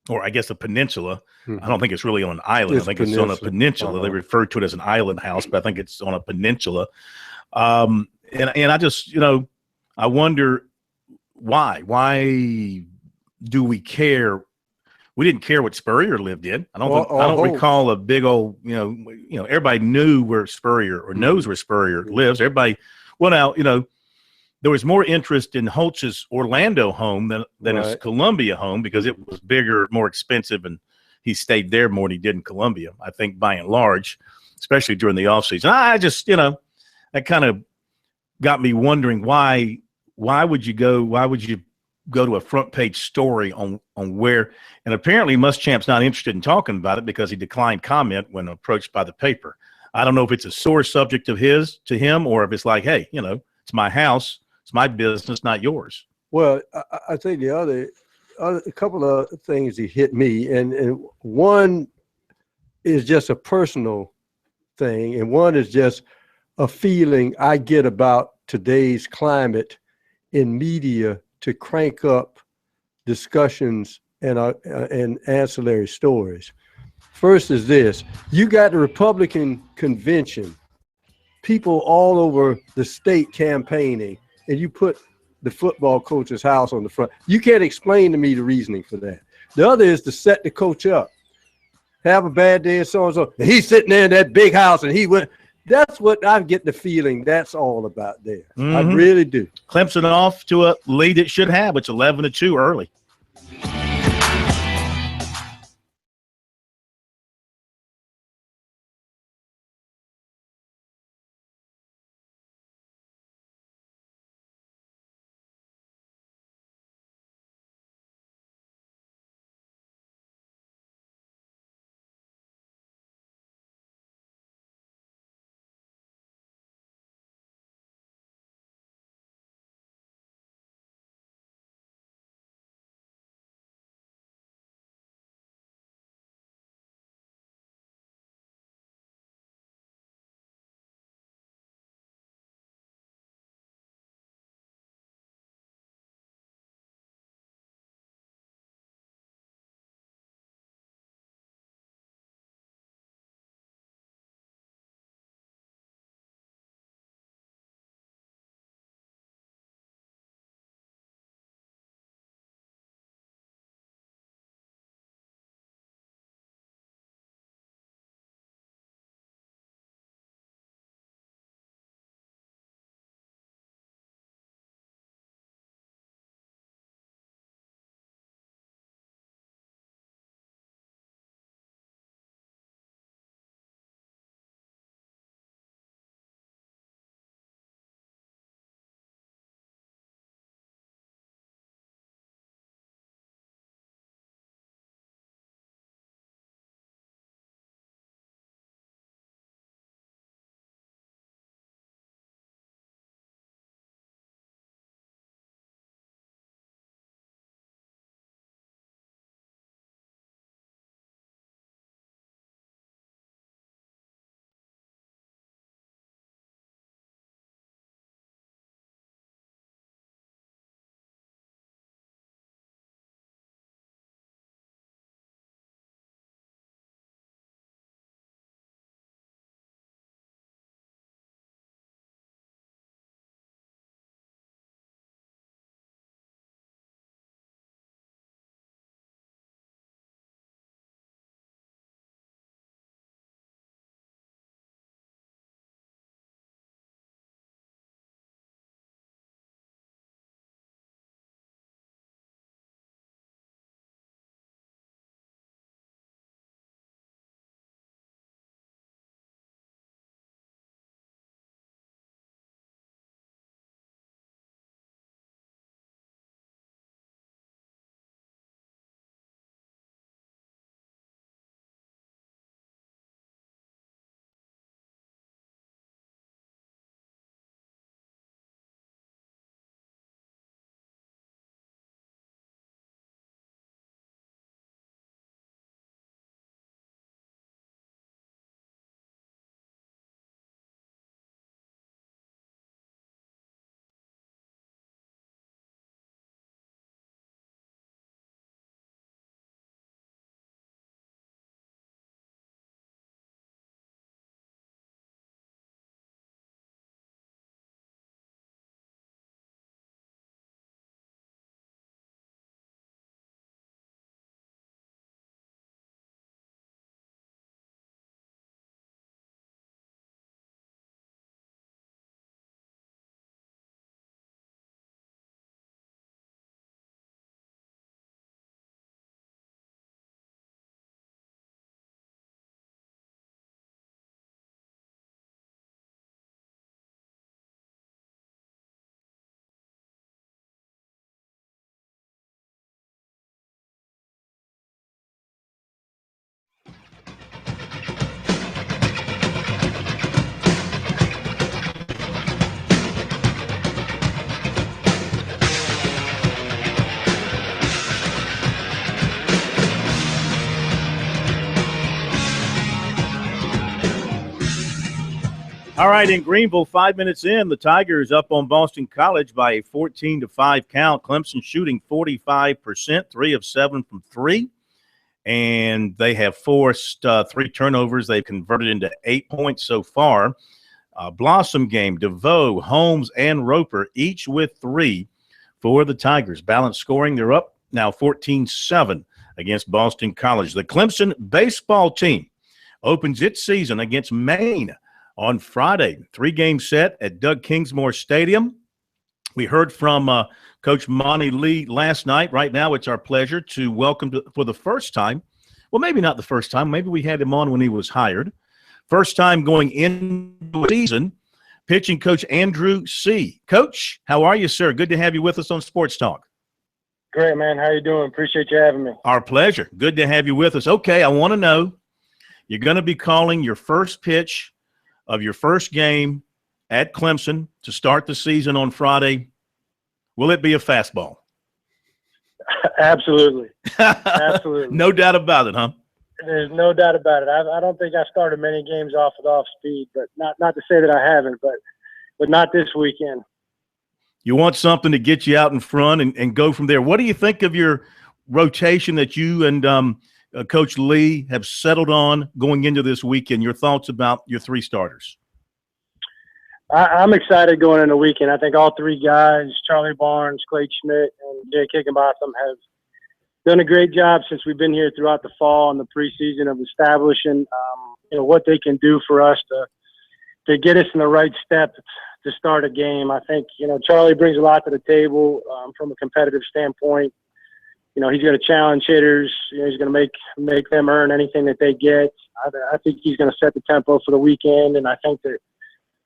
or I guess a peninsula. I don't think it's really on an island. I think it's on a peninsula. They refer to it as an island house, but I think it's on a peninsula. And I just, I wonder why. Why do we care? We didn't care what Spurrier lived in. I don't recall a big old, everybody knew where Spurrier or knows where Spurrier lives. Everybody, there was more interest in Holtz's Orlando home than his Columbia home because it was bigger, more expensive, and he stayed there more than he did in Columbia, I think, by and large, especially during the offseason. I just, that kind of got me wondering why would you go to a front page story on where, and apparently Muschamp's not interested in talking about it because he declined comment when approached by the paper. I don't know if it's a sore subject of his to him or if it's like, hey, it's my house, it's my business, not yours. Well, I think the other a couple of things that hit me, and one is just a personal thing, and one is just a feeling I get about today's climate in media to crank up discussions and ancillary stories. First is this: you got the Republican convention, people all over the state campaigning, and you put the football coach's house on the front. You can't explain to me the reasoning for that. The other is to set the coach up. Have a bad day and so-and-so. And he's sitting there in that big house and he went. That's what I get the feeling that's all about there. I really do. Clemson off to a lead it should have. It's 11-2 early. All right, in Greenville, 5 minutes in, the Tigers up on Boston College by a 14-5 count. Clemson shooting 45%, 3 of 7 from 3. And they have forced 3 turnovers. They've converted into 8 points so far. Blossom game, DeVoe, Holmes, and Roper, each with 3 for the Tigers. Balanced scoring, they're up now 14-7 against Boston College. The Clemson baseball team opens its season against Maine on Friday. 3-game set at Doug Kingsmore Stadium. We heard from Coach Monty Lee last night. Right now, it's our pleasure to welcome for the first time. Well, maybe not the first time. Maybe we had him on when he was hired. First time going into the season, pitching coach Andrew C. Coach, how are you, sir? Good to have you with us on Sports Talk. Great, man. How you doing? Appreciate you having me. Our pleasure. Good to have you with us. Okay, I want to know, you're going to be calling your first pitch of your first game at Clemson to start the season on Friday. Will it be a fastball? Absolutely. Absolutely. No doubt about it, huh? There's no doubt about it. I don't think I started many games off speed, but not to say that I haven't, but not this weekend. You want something to get you out in front and go from there. What do you think of your rotation that you and Coach Lee have settled on going into this weekend? Your thoughts about your 3 starters? I'm excited going into the weekend. I think all 3 guys, Charlie Barnes, Clay Schmidt, and Jake Higginbotham, have done a great job since we've been here throughout the fall and the preseason of establishing, what they can do for us to get us in the right step to start a game. I think, Charlie brings a lot to the table from a competitive standpoint. He's going to challenge hitters. He's going to make them earn anything that they get. I think he's going to set the tempo for the weekend, and I think that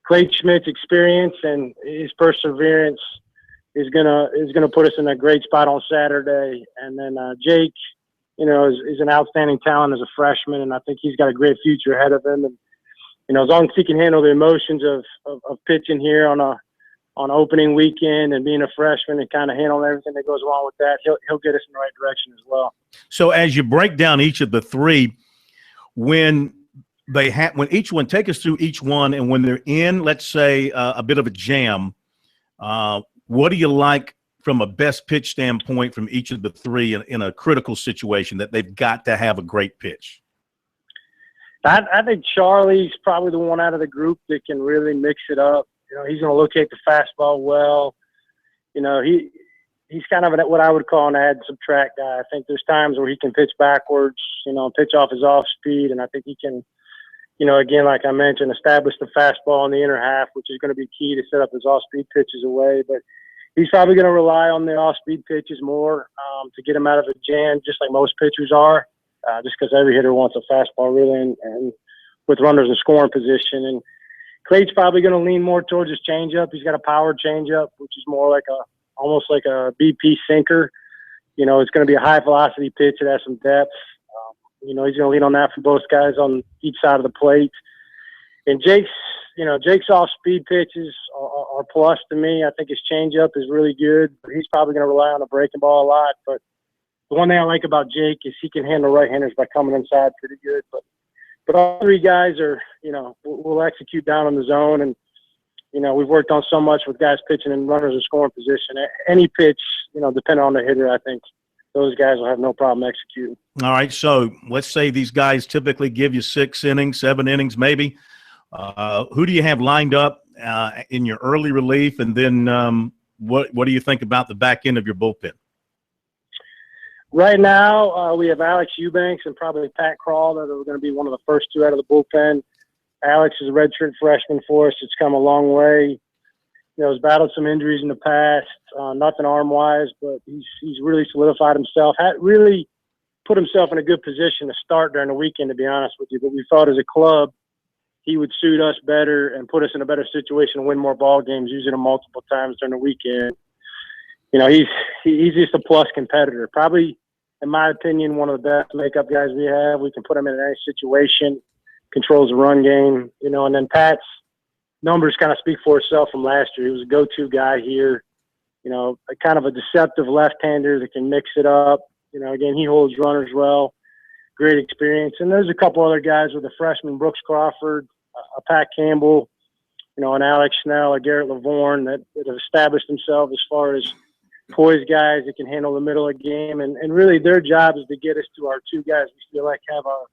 Clay Schmidt's experience and his perseverance is gonna put us in a great spot on Saturday. And then Jake, is an outstanding talent as a freshman, and I think he's got a great future ahead of him. And as long as he can handle the emotions of pitching here on opening weekend and being a freshman and kind of handling everything that goes along with that, he'll get us in the right direction as well. So as you break down each of the 3, when each one, take us through each one, and when they're in, let's say, a bit of a jam, what do you like from a best pitch standpoint from each of the 3 in a critical situation that they've got to have a great pitch? I think Charlie's probably the one out of the group that can really mix it up. He's going to locate the fastball well. He's kind of what I would call an add and subtract guy. I think there's times where he can pitch backwards, pitch off his off speed, and I think he can, again, like I mentioned, establish the fastball in the inner half, which is going to be key to set up his off-speed pitches away. But he's probably going to rely on the off-speed pitches more to get him out of a jam, just like most pitchers are, just because every hitter wants a fastball, really, and with runners in scoring position. And Clay's probably going to lean more towards his changeup. He's got a power changeup, which is more like almost like a BP sinker. It's going to be a high-velocity pitch that has some depth. He's going to lean on that for both guys on each side of the plate. And Jake's off-speed pitches are plus to me. I think his changeup is really good, but he's probably going to rely on the breaking ball a lot. But the one thing I like about Jake is he can handle right-handers by coming inside pretty good. But all 3 guys are, will execute down on the zone. And, we've worked on so much with guys pitching and runners in scoring position. Any pitch, depending on the hitter, I think those guys will have no problem executing. All right, so let's say these guys typically give you 6 innings, 7 innings maybe. Who do you have lined up in your early relief, and then what do you think about the back end of your bullpen? Right now, we have Alex Eubanks and probably Pat Krall that are going to be one of the first 2 out of the bullpen. Alex is a redshirt freshman for us. It's come a long way. He's battled some injuries in the past, nothing arm-wise, but he's really solidified himself. Really put himself in a good position to start during the weekend, to be honest with you. But we thought as a club he would suit us better and put us in a better situation to win more ball games, using him multiple times during the weekend. He's just a plus competitor. Probably, in my opinion, one of the best makeup guys we have. We can put him in any situation, controls the run game, and then Pat's numbers kind of speak for itself from last year. He was a go-to guy here, kind of a deceptive left-hander that can mix it up. Again, he holds runners well, great experience. And there's a couple other guys with a freshman, Brooks Crawford, Pat Campbell, an Alex Snell or Garrett LaVorn that have established themselves as far as poised guys that can handle the middle of the game. And really their job is to get us to our two guys we feel like have our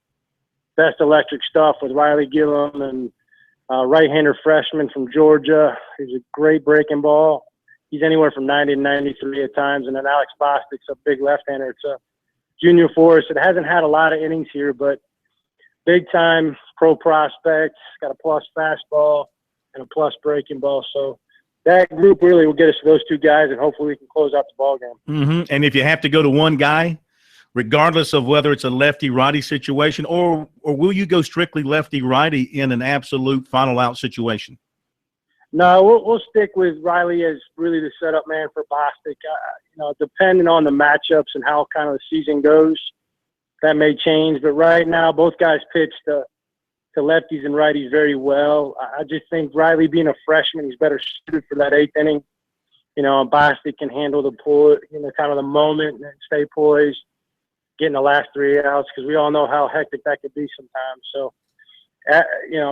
best electric stuff with Riley Gillum and right-hander freshman from Georgia. He's a great breaking ball. He's anywhere from 90 to 93 at times. And then Alex Bostic's a big left-hander. It's a junior for us. It hasn't had a lot of innings here, but big-time pro prospect. Got a plus fastball and a plus breaking ball. So that group really will get us to those two guys, and hopefully we can close out the ball game. Mm-hmm. And if you have to go to one guy, regardless of whether it's a lefty-righty situation, or will you go strictly lefty-righty in an absolute final-out situation? No, we'll stick with Riley as really the setup man for Bostic. Depending on the matchups and how kind of the season goes, that may change. But right now, both guys pitch to lefties and righties very well. I just think Riley, being a freshman, he's better suited for that eighth inning. And Bostic can handle the kind of the moment and stay poised, getting the last 3 outs, because we all know how hectic that could be sometimes. So,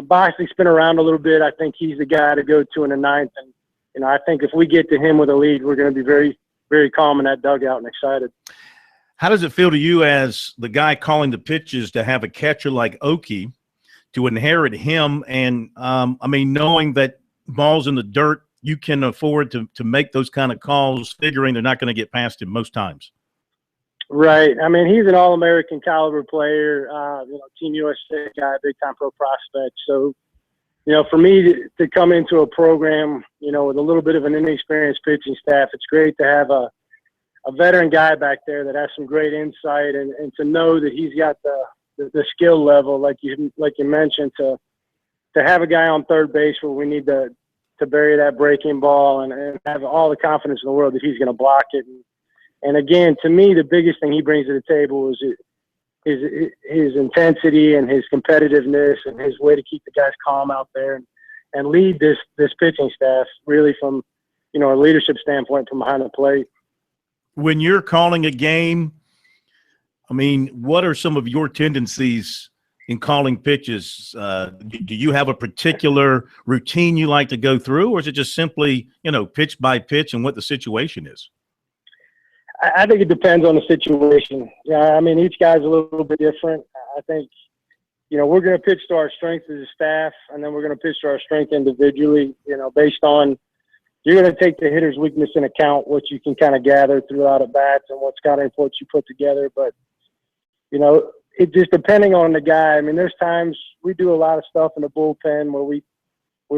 Bostic's been around a little bit. I think he's the guy to go to in the ninth. And, I think if we get to him with a lead, we're going to be very, very calm in that dugout and excited. How does it feel to you as the guy calling the pitches to have a catcher like Oki, to inherit him? And, knowing that balls in the dirt, you can afford to make those kind of calls, figuring they're not going to get past him most times. Right. He's an All-American caliber player, Team USA guy, big-time pro prospect. So, for me to come into a program, with a little bit of an inexperienced pitching staff, it's great to have a veteran guy back there that has some great insight and to know that he's got the skill level, like you mentioned, to have a guy on third base where we need to bury that breaking ball and have all the confidence in the world that he's going to block it. And again, to me, the biggest thing he brings to the table is his intensity and his competitiveness and his way to keep the guys calm out there and lead this pitching staff really from, a leadership standpoint from behind the plate. When you're calling a game, what are some of your tendencies in calling pitches? Do you have a particular routine you like to go through, or is it just simply, pitch by pitch and what the situation is? I think it depends on the situation. Yeah, each guy's a little bit different. I think, we're going to pitch to our strength as a staff, and then we're going to pitch to our strength individually, based on you're going to take the hitter's weakness in account, what you can kind of gather throughout at bats and what scouting reports you put together. But, it just depending on the guy. There's times we do a lot of stuff in the bullpen where we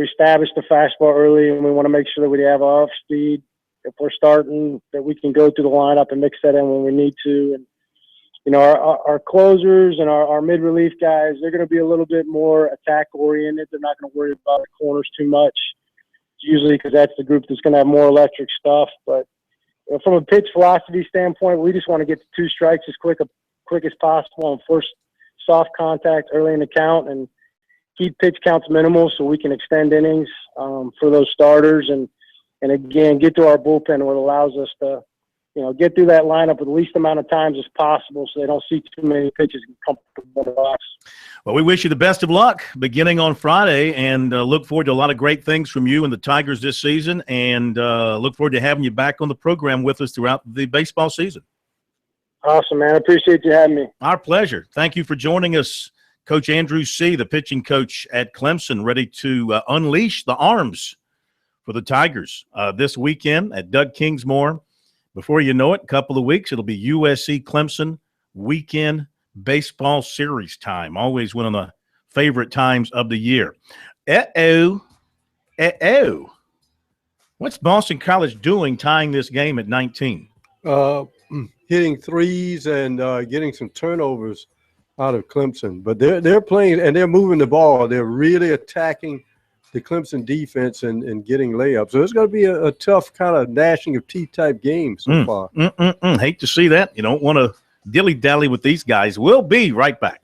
establish the fastball early and we want to make sure that we have off speed. If we're starting, that we can go through the lineup and mix that in when we need to. And, our closers and our mid-relief guys, they're going to be a little bit more attack-oriented. They're not going to worry about the corners too much, usually because that's the group that's going to have more electric stuff. But from a pitch philosophy standpoint, we just want to get to 2 strikes as quick as possible and force soft contact early in the count and keep pitch counts minimal so we can extend innings for those starters. And again, get to our bullpen where it allows us to, get through that lineup with the least amount of times as possible so they don't see too many pitches and come to the box. Well, we wish you the best of luck beginning on Friday and look forward to a lot of great things from you and the Tigers this season, and look forward to having you back on the program with us throughout the baseball season. Awesome, man. I appreciate you having me. Our pleasure. Thank you for joining us, Coach Andrew C., the pitching coach at Clemson, ready to unleash the arms for the Tigers this weekend at Doug Kingsmore. Before you know it, a couple of weeks, it'll be USC Clemson weekend baseball series time. Always one of the favorite times of the year. What's Boston College doing tying this game at 19? Hitting threes and getting some turnovers out of Clemson. But they're playing and they're moving the ball. They're really attacking the Clemson defense and getting layups. So it's going to be a tough kind of gnashing of teeth type game so far. Hate to see that. You don't want to dilly-dally with these guys. We'll be right back.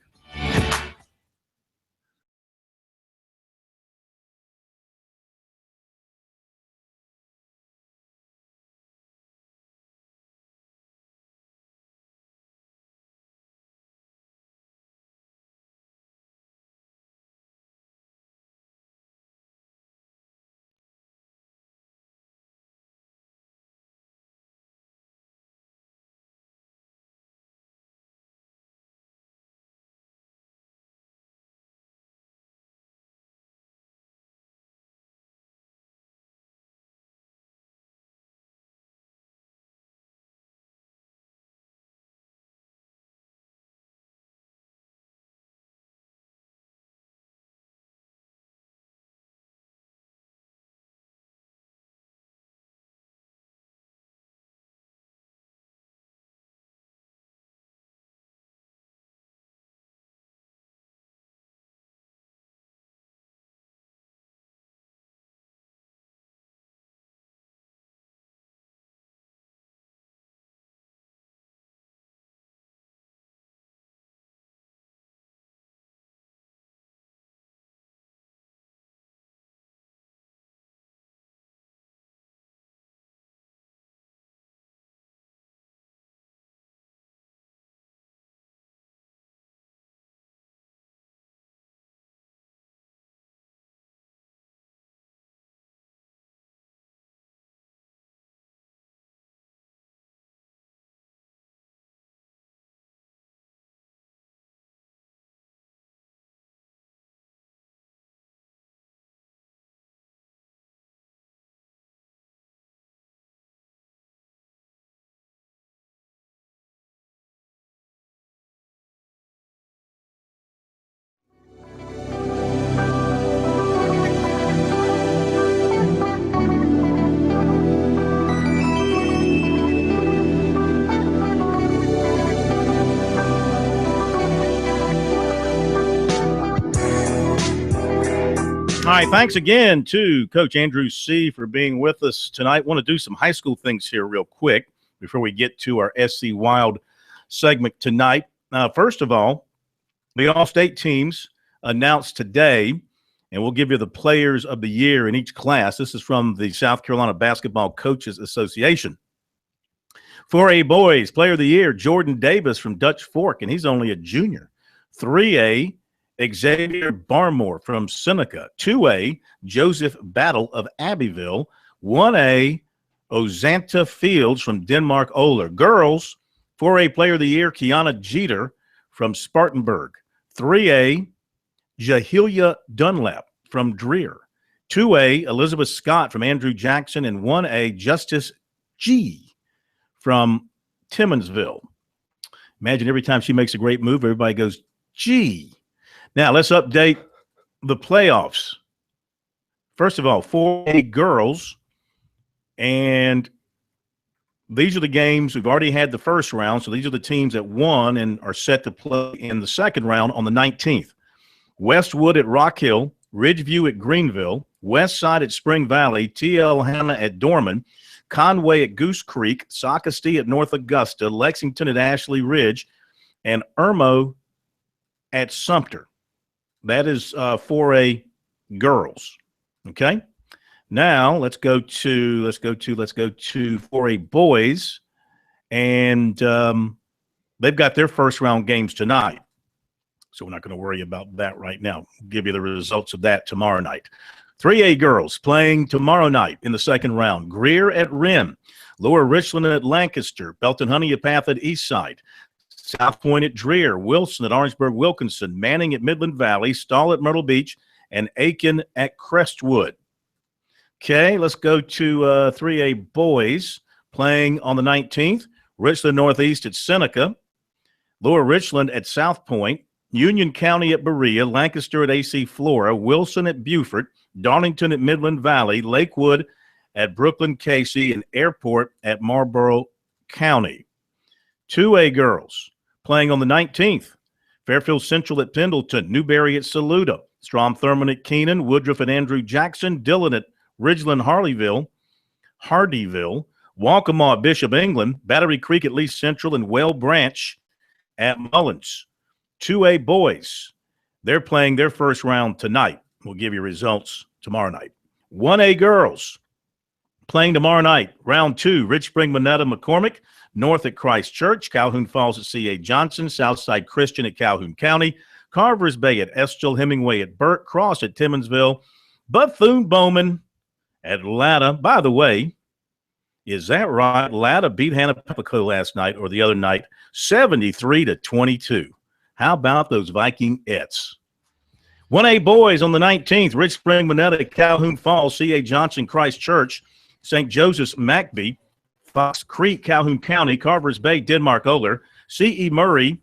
All right, thanks again to Coach Andrew C. for being with us tonight. Want to do some high school things here real quick before we get to our SC Wild segment tonight. First of all, the All-State teams announced today, and we'll give you the players of the year in each class. This is from the South Carolina Basketball Coaches Association. 4A boys, player of the year, Jordan Davis from Dutch Fork, and he's only a junior. 3A, Xavier Barmore from Seneca. 2A, Joseph Battle of Abbeville. 1A, Ozanta Fields from Denmark Oler. Girls, 4A player of the year, Kiana Jeter from Spartanburg. 3A, Jahilia Dunlap from Dreer. 2A, Elizabeth Scott from Andrew Jackson. And 1A, Justice G from Timmonsville. Imagine every time she makes a great move, everybody goes, G. Now, let's update the playoffs. First of all, 4A girls, and these are the games. We've already had the first round, so these are the teams that won and are set to play in the second round on the 19th. Westwood at Rock Hill, Ridgeview at Greenville, Westside at Spring Valley, T.L. Hanna at Dorman, Conway at Goose Creek, Socastee at North Augusta, Lexington at Ashley Ridge, and Irmo at Sumter. That is 4A girls. Okay. Now let's go to 4A boys, and they've got their first round games tonight. So we're not going to worry about that right now. We'll give you the results of that tomorrow night. 3A girls playing tomorrow night in the second round. Greer at Wren, Lower Richland at Lancaster, Belton Honeypath at Eastside, South Point at Dreer, Wilson at Orangeburg Wilkinson, Manning at Midland Valley, Stall at Myrtle Beach, and Aiken at Crestwood. Okay, let's go to 3A boys playing on the 19th. Richland Northeast at Seneca, Lower Richland at South Point, Union County at Berea, Lancaster at AC Flora, Wilson at Beaufort, Darlington at Midland Valley, Lakewood at Brooklyn Casey, and Airport at Marlboro County. 2A girls playing on the 19th. Fairfield Central at Pendleton, Newberry at Saluda, Strom Thurmond at Keenan, Woodruff at Andrew Jackson, Dillon at Ridgeland Hardyville, Waccamaw at Bishop England, Battery Creek at Lee Central, and Well Branch at Mullins. 2A boys, they're playing their first round tonight. We'll give you results tomorrow night. 1A girls playing tomorrow night. Round 2, Rich Spring, Monetta, McCormick, North at Christ Church, Calhoun Falls at C.A. Johnson, Southside Christian at Calhoun County, Carvers Bay at Estill, Hemingway at Burt, Cross at Timmonsville, Bethune-Bowman at Latta. By the way, is that right? Latta beat Hannah-Peppico last night or the other night, 73-22. How about those Viking-ettes? 1A boys on the 19th, Rich Spring, Monetta, Calhoun Falls, C.A. Johnson, Christ Church, St. Joseph's, Macby, Fox Creek, Calhoun County, Carvers Bay, Denmark Oler, C.E. Murray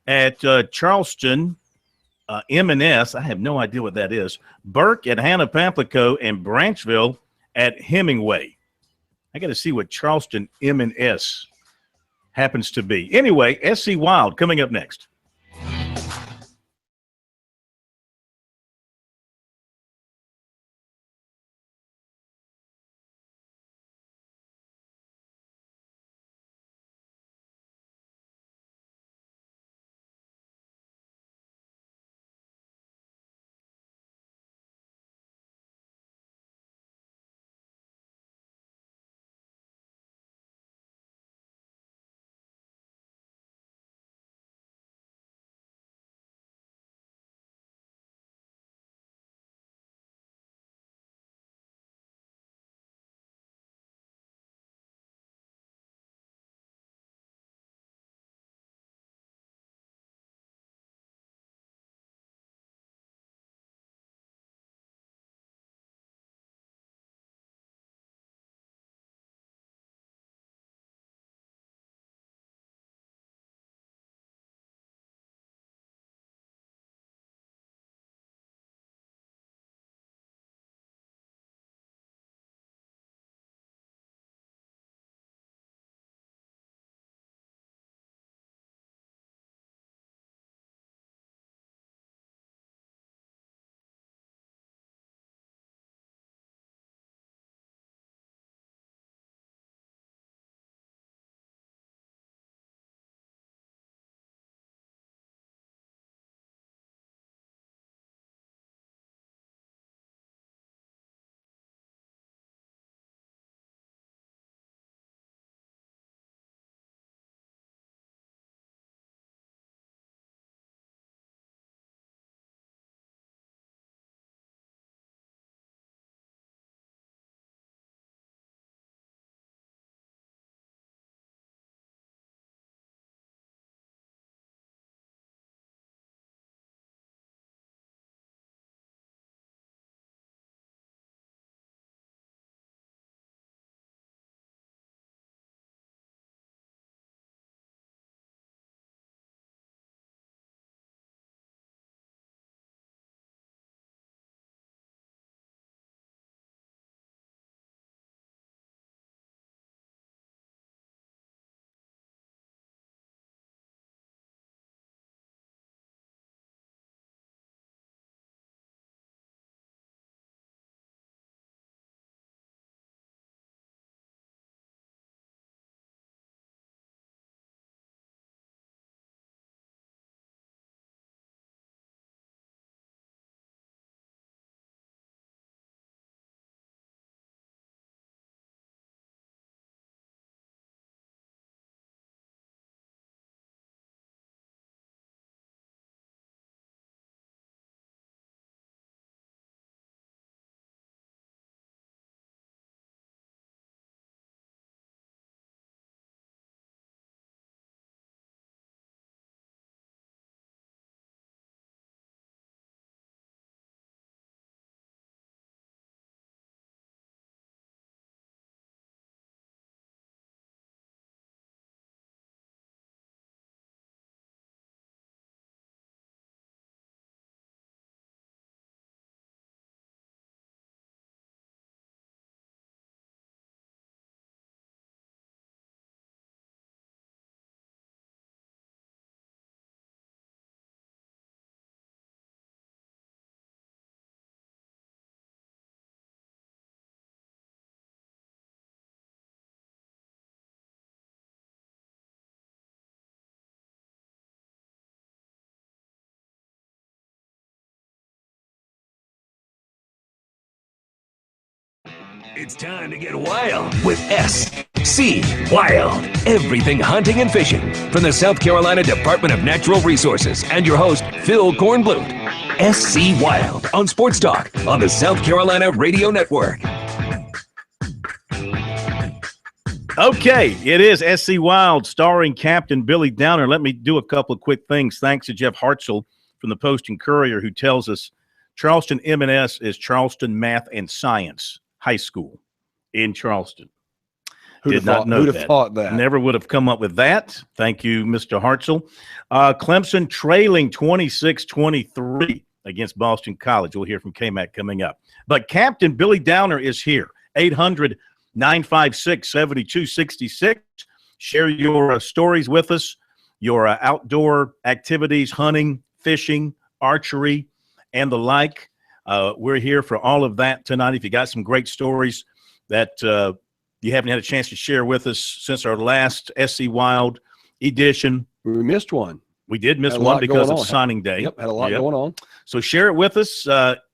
at Charleston, M&S. I have no idea what that is. Burke at Hannah-Pamplico, and Branchville at Hemingway. I got to see what Charleston M&S happens to be. Anyway, SC Wild coming up next. It's time to get wild with SC Wild. Everything hunting and fishing from the South Carolina Department of Natural Resources and your host, Phil Kornblut. SC Wild on Sports Talk on the South Carolina Radio Network. Okay, it is SC Wild starring Captain Billy Downer. Let me do a couple of quick things. Thanks to Jeff Hartzell from the Post and Courier, who tells us Charleston M&S is Charleston Math and Science High School in Charleston. Did not know that. Thought that. Never would have come up with that. Thank you, Mr. Hartzell. Clemson trailing 26-23 against Boston College. We'll hear from K-Mac coming up. But Captain Billy Downer is here. 800-956-7266. Share your stories with us, your outdoor activities, hunting, fishing, archery, and the like. We're here for all of that tonight. If you got some great stories that you haven't had a chance to share with us since our last SC Wild edition. We missed one. We did miss one because of signing day. Yep, had a lot going on. So share it with us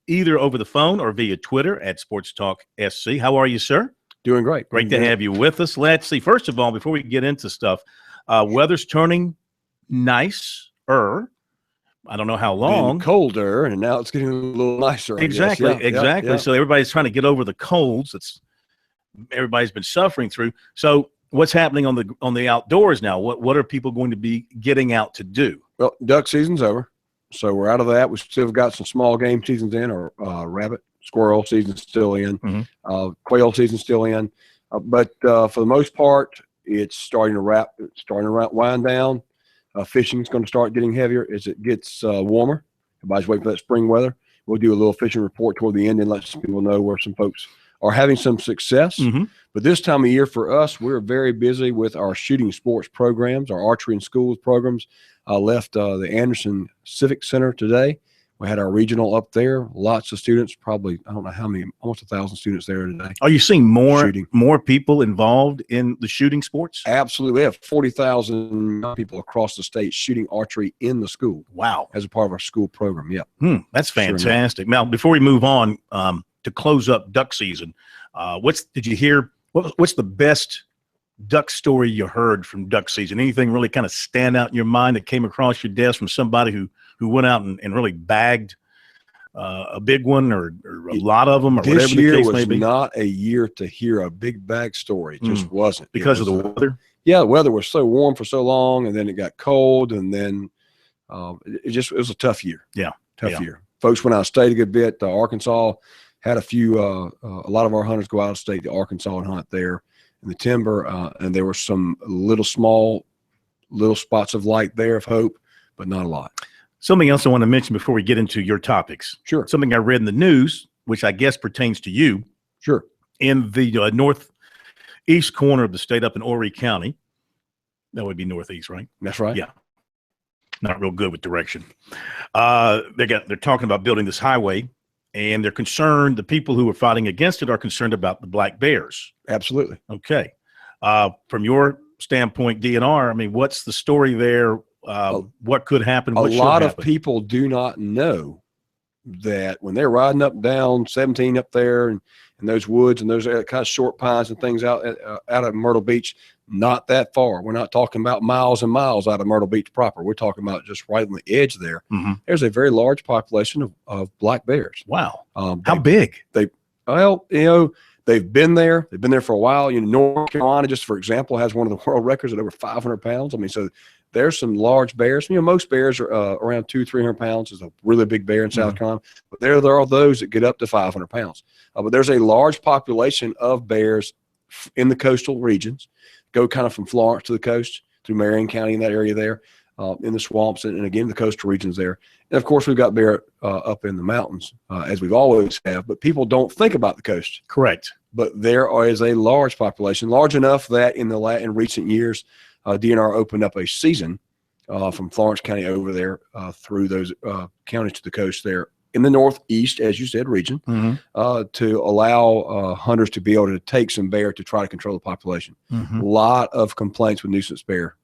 either over the phone or via Twitter at Sports Talk SC. How are you, sir? Doing great. Great to have you with us. Let's see. First of all, before we get into stuff, weather's turning nicer. I don't know how long. Been colder, and now it's getting a little nicer. Exactly, Yeah, exactly. yeah. So everybody's trying to get over the colds that's everybody's been suffering through. So what's happening on the outdoors now? What are people going to be getting out to do? Well, duck season's over, so we're out of that. We still got some small game seasons in, or rabbit, squirrel season's still in, quail season's still in, but for the most part, it's starting to wind down. Fishing's going to start getting heavier as it gets warmer. Everybody's waiting for that spring weather. We'll do a little fishing report toward the end and let some people know where some folks are having some success. But this time of year for us, we're very busy with our shooting sports programs, our archery and schools programs. I left the Anderson Civic Center today. We had our regional up there. Lots of students, probably, I don't know how many, almost 1,000 students there today. Are you seeing more people involved in the shooting sports? Absolutely. We have 40,000 people across the state shooting archery in the school. Wow. As a part of our school program. Yep. That's fantastic. Now, before we move on to close up duck season, what's the best duck story you heard from duck season? Anything really kind of stand out in your mind that came across your desk from somebody who went out and really bagged a big one or a lot of them, or whatever the case may be? This year was not a year to hear a big bag story. It just wasn't. Because of the weather? Yeah, the weather was so warm for so long, and then it got cold, and then it was a tough year. Yeah. Tough year. Folks went out of state a good bit. Arkansas had a lot of our hunters go out of state to Arkansas and hunt there in the timber, and there were some little spots of light there of hope, but not a lot. Something else I want to mention before we get into your topics. Sure. Something I read in the news, which I guess pertains to you. Sure. In the northeast corner of the state up in Horry County. That would be northeast, right? That's right. Yeah. Not real good with direction. They're talking about building this highway, and they're concerned, the people who are fighting against it are concerned about the black bears. Absolutely. Okay. From your standpoint, DNR, I mean, what's the story there? What could happen? A lot of people do not know that when they're riding up and down 17 up there and in those woods and those kind of short pines and things out of Myrtle Beach, not that far. We're not talking about miles and miles out of Myrtle Beach proper. We're talking about just right on the edge there. There's a very large population of black bears. Wow. How big? They've been there. They've been there for a while. North Carolina, just for example, has one of the world records at over 500 pounds. I mean, so there's some large bears. Most bears are around 200-300 pounds. Is a really big bear in South Carolina. But there are those that get up to 500 pounds. But there's a large population of bears in the coastal regions. Go kind of from Florence to the coast through Marion County in that area there, in the swamps and again the coastal regions there. And of course we've got bear up in the mountains as we've always have. But people don't think about the coast. Correct. But there is a large population, large enough that in recent years, DNR opened up a season from Florence County over there through those counties to the coast there in the northeast, as you said, region, to allow hunters to be able to take some bear to try to control the population. A lot of complaints with nuisance bear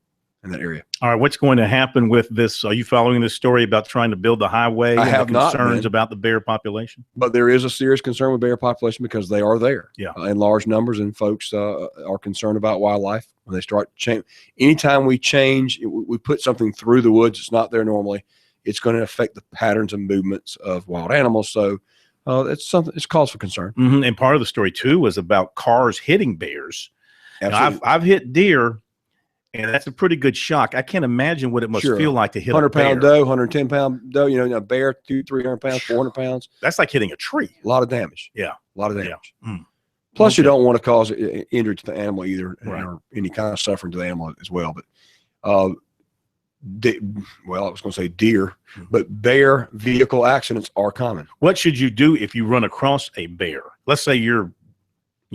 in that area. All right, what's going to happen with this? Are you following this story about trying to build the highway? I and have the not concerns been. about the bear population. But there is a serious concern with bear population because they are there in large numbers, and folks are concerned about wildlife when they start change. Anytime we change, we put something through the woods that's not there normally, it's going to affect the patterns and movements of wild animals. So it's something. It's cause for concern. Mm-hmm. And part of the story too was about cars hitting bears. Now, I've hit deer. And that's a pretty good shock. I can't imagine what it must feel like to hit a 100-pound bear. doe, 110-pound doe, a bear, 200-300 pounds, 400 pounds. That's like hitting a tree. A lot of damage. Yeah. A lot of damage. Yeah. Mm. Plus, you don't want to cause injury to the animal either, Right. or any kind of suffering to the animal as well. But, I was going to say deer, but bear vehicle accidents are common. What should you do if you run across a bear? Let's say you're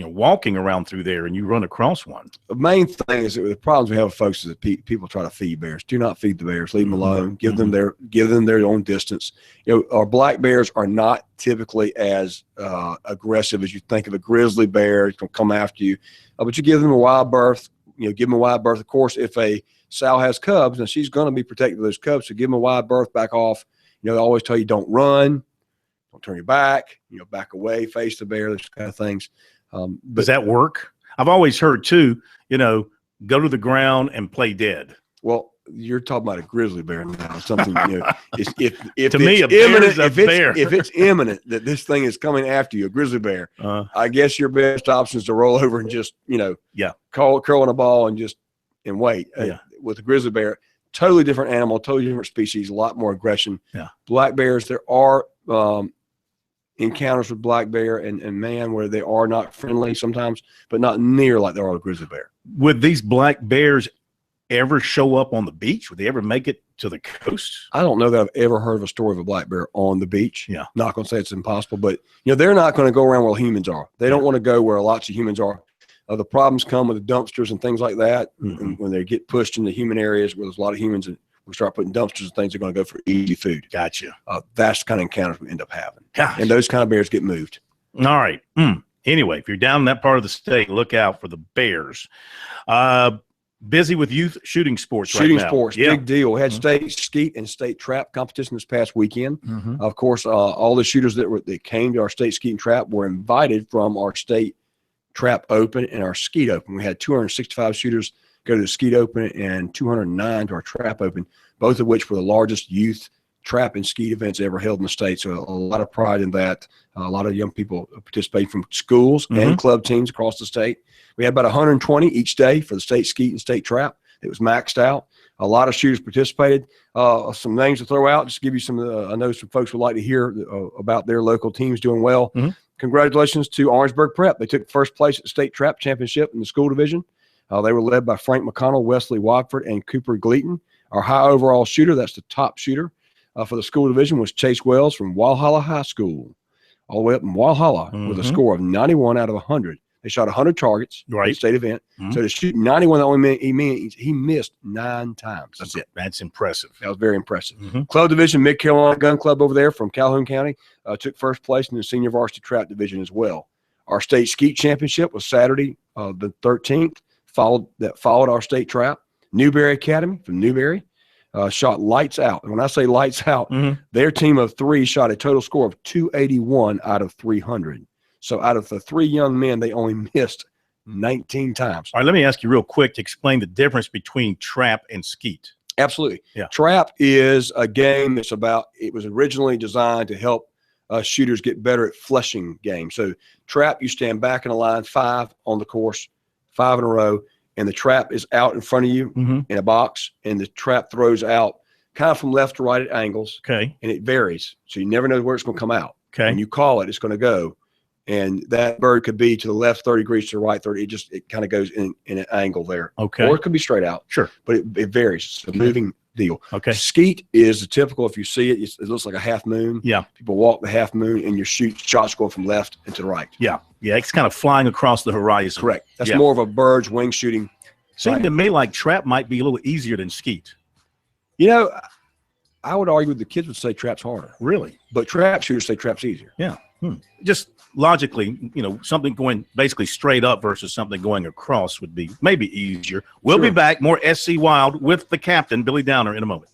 walking around through there and you run across one. The main thing is that the problems we have with folks is that people try to feed bears. Do not feed the bears. Leave them alone. Give them their own distance. Our black bears are not typically as aggressive as you think of a grizzly bear. It's going to come after you. But you give them a wild birth. Give them a wild birth. Of course, if a sow has cubs, now she's going to be protective of those cubs. So give them a wild birth, back off. They always tell you don't run, don't turn your back, back away, face the bear, those kind of things. Does that work? I've always heard too, go to the ground and play dead. Well, you're talking about a grizzly bear now. Something, if to me, if it's imminent that this thing is coming after you, a grizzly bear, I guess your best option is to roll over and just, curl in a ball and wait. With a grizzly bear, totally different animal, totally different species, a lot more aggression. Yeah. Black bears, there are encounters with black bear and man where they are not friendly sometimes, but not near like they are with a grizzly bear. Would these black bears ever show up on the beach? Would they ever make it to the coast? I don't know that I've ever heard of a story of a black bear on the beach. Yeah. Not going to say it's impossible, but they're not going to go around where humans are. They don't want to go where lots of humans are. The problems come with the dumpsters and things like that. And when they get pushed into human areas where there's a lot of humans and we start putting dumpsters and things, they're going to go for easy food. Gotcha. That's the kind of encounters we end up having. Gosh. And those kind of bears get moved. All right. Anyway, if you're down in that part of the state, look out for the bears. Busy with youth shooting sports Shooting right now. sports, big deal. We had state skeet and state trap competition this past weekend. Of course, all the shooters that came to our state skeet and trap were invited from our state trap open and our skeet open. We had 265 shooters go to the skeet open and 209 to our trap open, both of which were the largest youth trap and skeet events ever held in the state. So a lot of pride in that. A lot of young people participate from schools and club teams across the state. We had about 120 each day for the state skeet and state trap. It was maxed out. A lot of shooters participated. Some names to throw out, just to give you some, I know some folks would like to hear about their local teams doing well. Congratulations to Orangeburg Prep. They took first place at the state trap championship in the school division. They were led by Frank McConnell, Wesley Watford, and Cooper Gleaton. Our high overall shooter, that's the top shooter for the school division, was Chase Wells from Walhalla High School, all the way up in Walhalla with a score of 91 out of 100. They shot 100 targets in the state event. So to shoot 91, that only meant he missed 9 times. That's it. That's impressive. That was very impressive. Club division, Mid-Carolina Gun Club over there from Calhoun County took first place in the senior varsity trap division as well. Our state skeet championship was Saturday, the 13th, followed our state trap. Newberry Academy from Newberry shot lights out. And when I say lights out, their team of 3 shot a total score of 281 out of 300. So out of the 3 young men, they only missed 19 times. All right, let me ask you real quick to explain the difference between trap and skeet. Absolutely. Yeah. Trap is a game that's it was originally designed to help shooters get better at flushing games. So trap, you stand back in a line, 5 on the course, 5 in a row, and the trap is out in front of you in a box, and the trap throws out kind of from left to right at angles. Okay. And it varies. So you never know where it's going to come out. Okay. When you call it, it's going to go. And that bird could be to the left 30 degrees, to the right 30. It kind of goes in an angle there. Okay. Or it could be straight out. Sure. But it varies. It's a moving deal. Okay. Skeet is the typical, if you see it, it looks like a half moon. Yeah. People walk the half moon and your shots go from left and to the right. Yeah. Yeah. It's kind of flying across the horizon. Correct. That's more of a bird's wing shooting. Seemed to me like trap might be a little easier than skeet. I would argue the kids would say trap's harder. Really? But trap shooters say trap's easier. Yeah. Just logically, something going basically straight up versus something going across would be maybe easier. We'll be back. More SC Wild with the captain, Billy Downer, in a moment.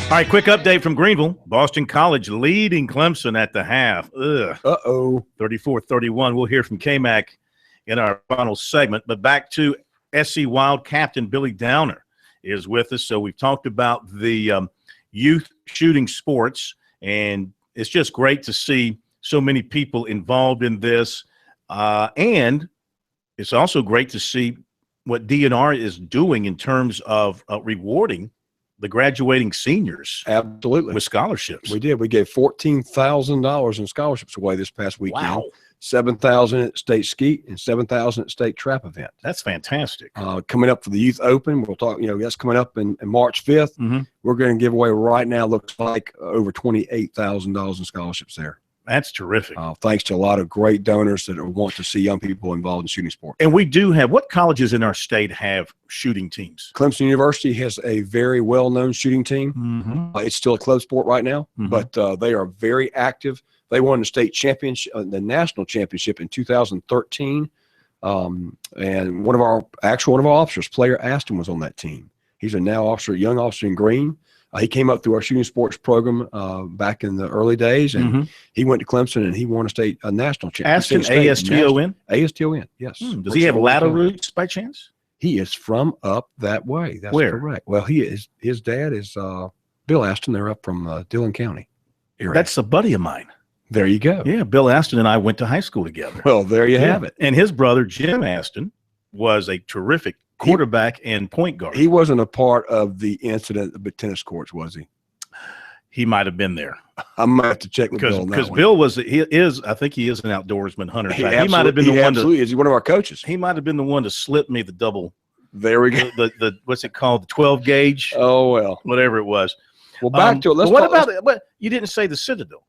All right, quick update from Greenville. Boston College leading Clemson at the half. 34-31. We'll hear from K-Mac in our final segment. But back to SC Wild captain Billy Downer is with us. So we've talked about the youth shooting sports, and it's just great to see so many people involved in this. And it's also great to see what DNR is doing in terms of rewarding the graduating seniors. Absolutely. With scholarships. We did. We gave $14,000 in scholarships away this past weekend. Wow. 7,000 at state skeet and 7,000 at state trap event. That's fantastic. Coming up for the Youth Open, we'll talk, that's coming up in March 5th. Mm-hmm. We're going to give away right now, looks like over $28,000 in scholarships there. That's terrific. Thanks to a lot of great donors that want to see young people involved in shooting sport. And we do have, what colleges in our state have shooting teams? Clemson University has a very well-known shooting team. Mm-hmm. It's still a club sport right now, but they are very active. They won the state championship, the national championship in 2013. And one of our officers, Player Aston, was on that team. He's a now young officer in Green. He came up through our shooting sports program back in the early days, and he went to Clemson and he won a national championship. Aston, A-S-T-O-N? A-S-T-O-N, yes. Does he have lateral roots by chance? He is from up that way. That's Where? correct. Well, his dad is Bill Aston. They're up from Dillon County area. That's a buddy of mine. There you go. Yeah, Bill Aston and I went to high school together. Well, there you have it. And his brother, Jim Aston, was a terrific quarterback and point guard. He wasn't a part of the incident at the tennis courts, was he? He might have been there. I might have to check with Bill. Because Bill I think he is an outdoorsman hunter. He might have been the one absolutely is. He's one of our coaches. He might have been the one to slip me the double. There we go. The what's it called? The 12 gauge. Oh well, whatever it was. Well, back to it. What about it? What you didn't say the Citadel?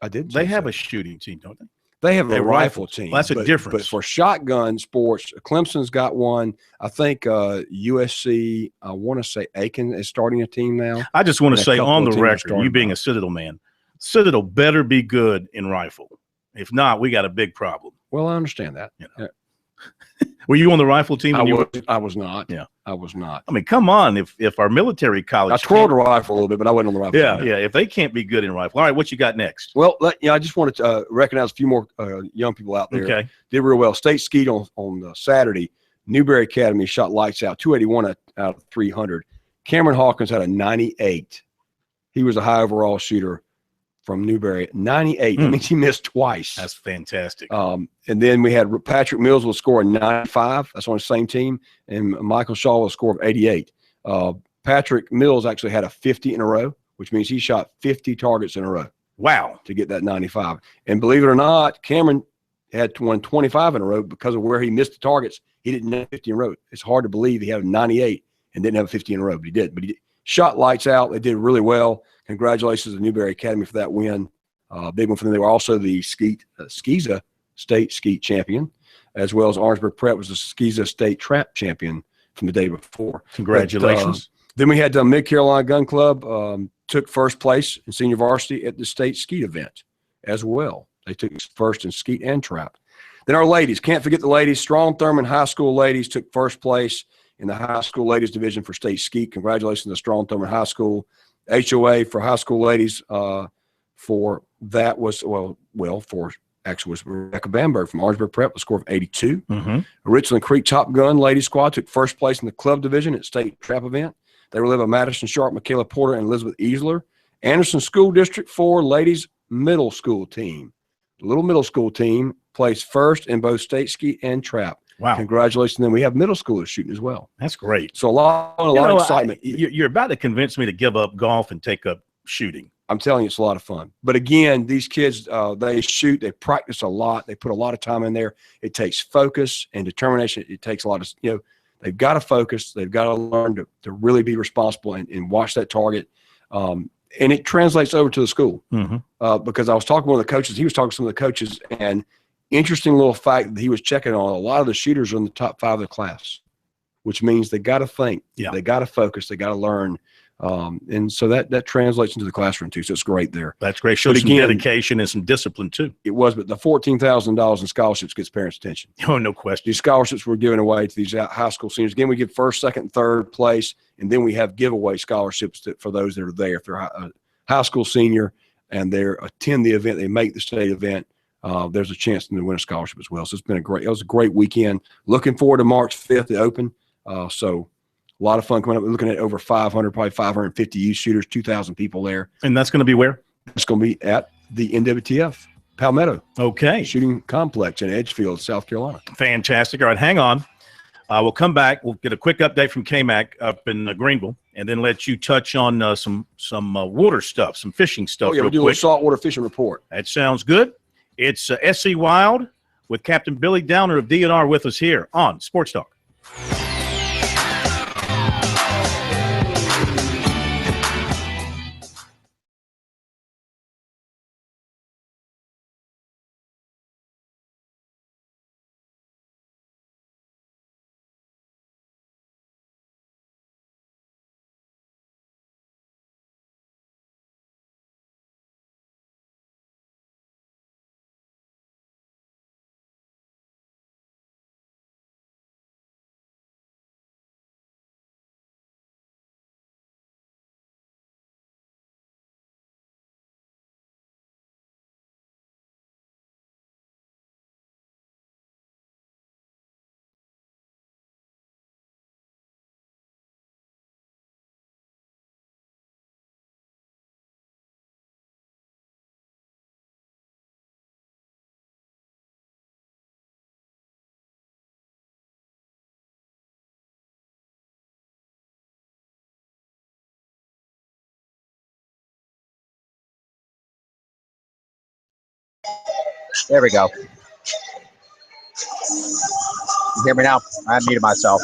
I did. They have a shooting team, don't they? They have a rifle team. That's a difference. But for shotgun sports, Clemson's got one. I think USC, I want to say Aiken is starting a team now. I just want to say on the record, you being a Citadel man, Citadel better be good in rifle. If not, we got a big problem. Well, I understand that. Were you on the rifle team? I was not. Yeah, I was not. I mean, come on. If our military college, I twirled a rifle a little bit, but I wasn't on the rifle. Yeah, yeah. If they can't be good in rifle, all right. What you got next? Well, I just wanted to recognize a few more young people out there. Okay, did real well. State skeet on Saturday. Newberry Academy shot lights out, 281 out of 300. Cameron Hawkins had a 98. He was a high overall shooter from Newberry, 98. That means he missed twice. That's fantastic. And then we had Patrick Mills will score a 95. That's on the same team. And Michael Shaw will score of 88. Patrick Mills actually had a 50 in a row, which means he shot 50 targets in a row. Wow. To get that 95. And believe it or not, Cameron had won 25 in a row because of where he missed the targets. He didn't have 50 in a row. It's hard to believe he had a 98 and didn't have a 50 in a row, but he did. But he shot lights out. They did really well. Congratulations to the Newberry Academy for that win. Big one for them. They were also the Skeeza State Skeet champion, as well as Orangeburg Prep was the Skeeza State Trap champion from the day before. Congratulations. Then we had Mid Carolina Gun Club took first place in senior varsity at the state skeet event as well. They took first in skeet and trap. Then our ladies, can't forget the ladies. Strom Thurmond High School ladies took first place in the high school ladies division for state skeet. Congratulations to Strom Thurmond High School. HOA for high school ladies for that was was Rebecca Bamberg from Orangeburg Prep, a score of 82. Richland Creek Top Gun ladies squad took first place in the club division at state trap event. They were led by Madison Sharp, Michaela Porter, and Elizabeth Easler. Anderson School District 4 ladies middle school team. The little middle school team placed first in both state skeet and trap. Wow. Congratulations. Then we have middle schoolers shooting as well. That's great. So a lot of excitement. You're about to convince me to give up golf and take up shooting. I'm telling you, it's a lot of fun. But again, these kids, they shoot, they practice a lot. They put a lot of time in there. It takes focus and determination. It takes a lot of, they've got to focus. They've got to learn to really be responsible and watch that target. And it translates over to the school because I was talking to one of the coaches. He was talking to some of the coaches, and interesting little fact that he was checking on, a lot of the shooters are in the top 5 of the class, which means they got to think, they got to focus, they got to learn. And so that translates into the classroom too. So it's great there. That's great. Shows some dedication and some discipline too. It was, but the $14,000 in scholarships gets parents' attention. Oh, no question. These scholarships were given away to these high school seniors. Again, we give first, second, third place, and then we have giveaway scholarships for those that are there. If they're a high school senior and they attend the event, they make the state event, there's a chance to win a scholarship as well. So it was a great weekend. Looking forward to March 5th, the Open. So a lot of fun coming up. We're looking at over 500, probably 550 youth shooters, 2,000 people there. And that's going to be where? It's going to be at the NWTF Palmetto. Okay. Shooting complex in Edgefield, South Carolina. Fantastic. All right, hang on. We'll come back. We'll get a quick update from K-Mac up in Greenville, and then let you touch on some water stuff, some fishing stuff. Oh, yeah, real we'll do a quick. saltwater fishing report. That sounds good. It's SC Wild with Captain Billy Downer of DNR with us here on Sports Talk. There we go. You hear me now? I muted myself.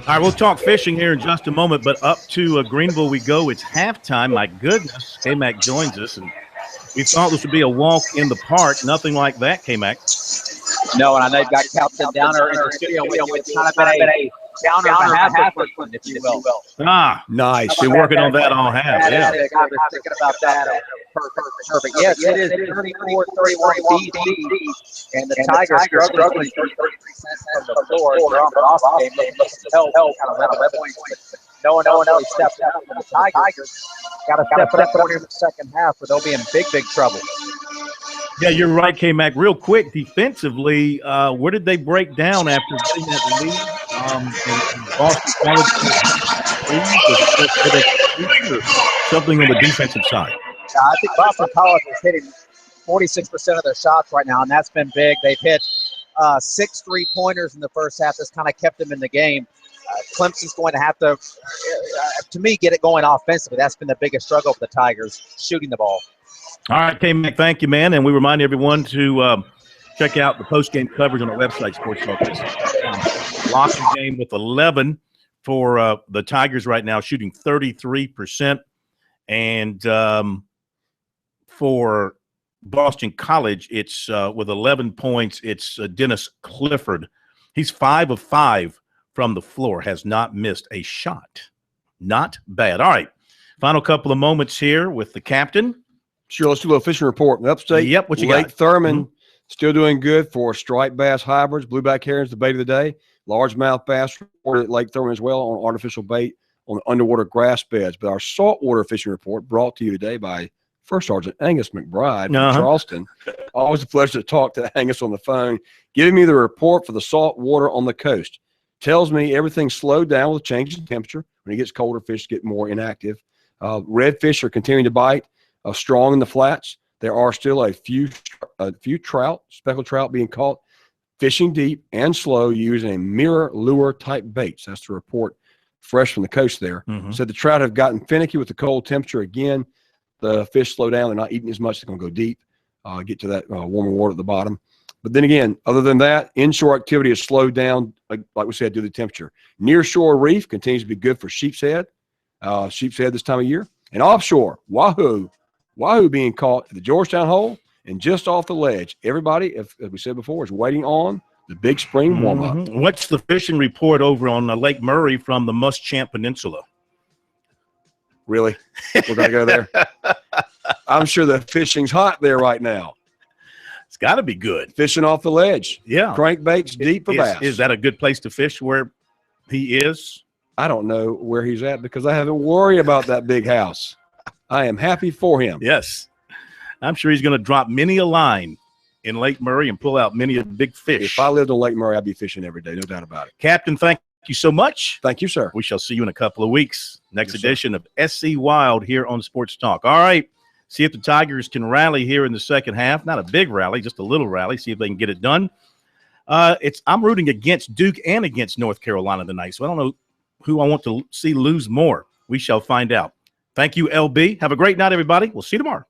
All right, we'll talk fishing here in just a moment, but up to Greenville we go. It's halftime. My goodness, K-Mac joins us, and we thought this would be a walk in the park. Nothing like that, K-Mac. No, and I know you've got Captain Downer in the studio with you. It's kind of been a Downer and a half, if you will. Ah, nice. Been working on that all half. Yeah. I was thinking about that. Perfect. Yes, it is 34-31 BC, and the Tigers struggling 33% from the floor. They're on the off game. They held kind of 11 points. No one else stepped out. The Tigers got to step it up in the second half, or they'll be in big trouble. Yeah, you're right, K-Mac. Real quick, defensively, where did they break down after getting that lead? In Boston College, something on the defensive side. I think Boston College is hitting 46% of their shots right now, and that's been big. They've hit 6 3-pointers in the first half. That's kind of kept them in the game. Clemson's going to have to me, get it going offensively. That's been the biggest struggle for the Tigers, shooting the ball. All right, K-Mac, thank you, man. And we remind everyone to check out the post-game coverage on our website, sportstalk.com. Locking game with 11 for the Tigers right now, shooting 33%. And for Boston College, it's with 11 points, it's Dennis Clifford. He's 5 of 5 from the floor, has not missed a shot. Not bad. All right, final couple of moments here with the captain. Sure, let's do a little fishing report in the upstate. Yep, what you Lake got? Thurman still doing good for striped bass hybrids, blueback herons, the bait of the day. Largemouth bass reported at Lake Thurman as well on artificial bait on underwater grass beds. But our saltwater fishing report brought to you today by First Sergeant Angus McBride from Charleston. Always a pleasure to talk to Angus on the phone, giving me the report for the salt water on the coast. Tells me everything's slowed down with changes in temperature. When it gets colder, fish get more inactive. Redfish are continuing to bite. Strong in the flats. There are still a few trout, speckled trout being caught, fishing deep and slow using a mirror lure type baits. That's the report fresh from the coast there. Said the trout have gotten finicky with the cold temperature again. The fish slow down. They're not eating as much. They're going to go deep. get to that warmer water at the bottom. But then again, other than that, inshore activity has slowed down, like we said, due to the temperature. Nearshore reef continues to be good for sheepshead this time of year. And offshore, wahoo being caught at the Georgetown hole and just off the ledge. Everybody, as we said before, is waiting on the big spring warm-up. What's the fishing report over on Lake Murray from the Muschamp Peninsula? Really? We're going to go there? I'm sure the fishing's hot there right now. It's got to be good. Fishing off the ledge. Yeah. Crankbaits deep for bass. Is that a good place to fish where he is? I don't know where he's at because I haven't worried about that big house. I am happy for him. Yes. I'm sure he's going to drop many a line in Lake Murray and pull out many a big fish. If I lived on Lake Murray, I'd be fishing every day, no doubt about it. Captain, thank you so much. Thank you, sir. We shall see you in a couple of weeks. Next edition of SC Wild here on Sports Talk. All right. See if the Tigers can rally here in the second half. Not a big rally, just a little rally. See if they can get it done. I'm rooting against Duke and against North Carolina tonight, so I don't know who I want to see lose more. We shall find out. Thank you, LB. Have a great night, everybody. We'll see you tomorrow.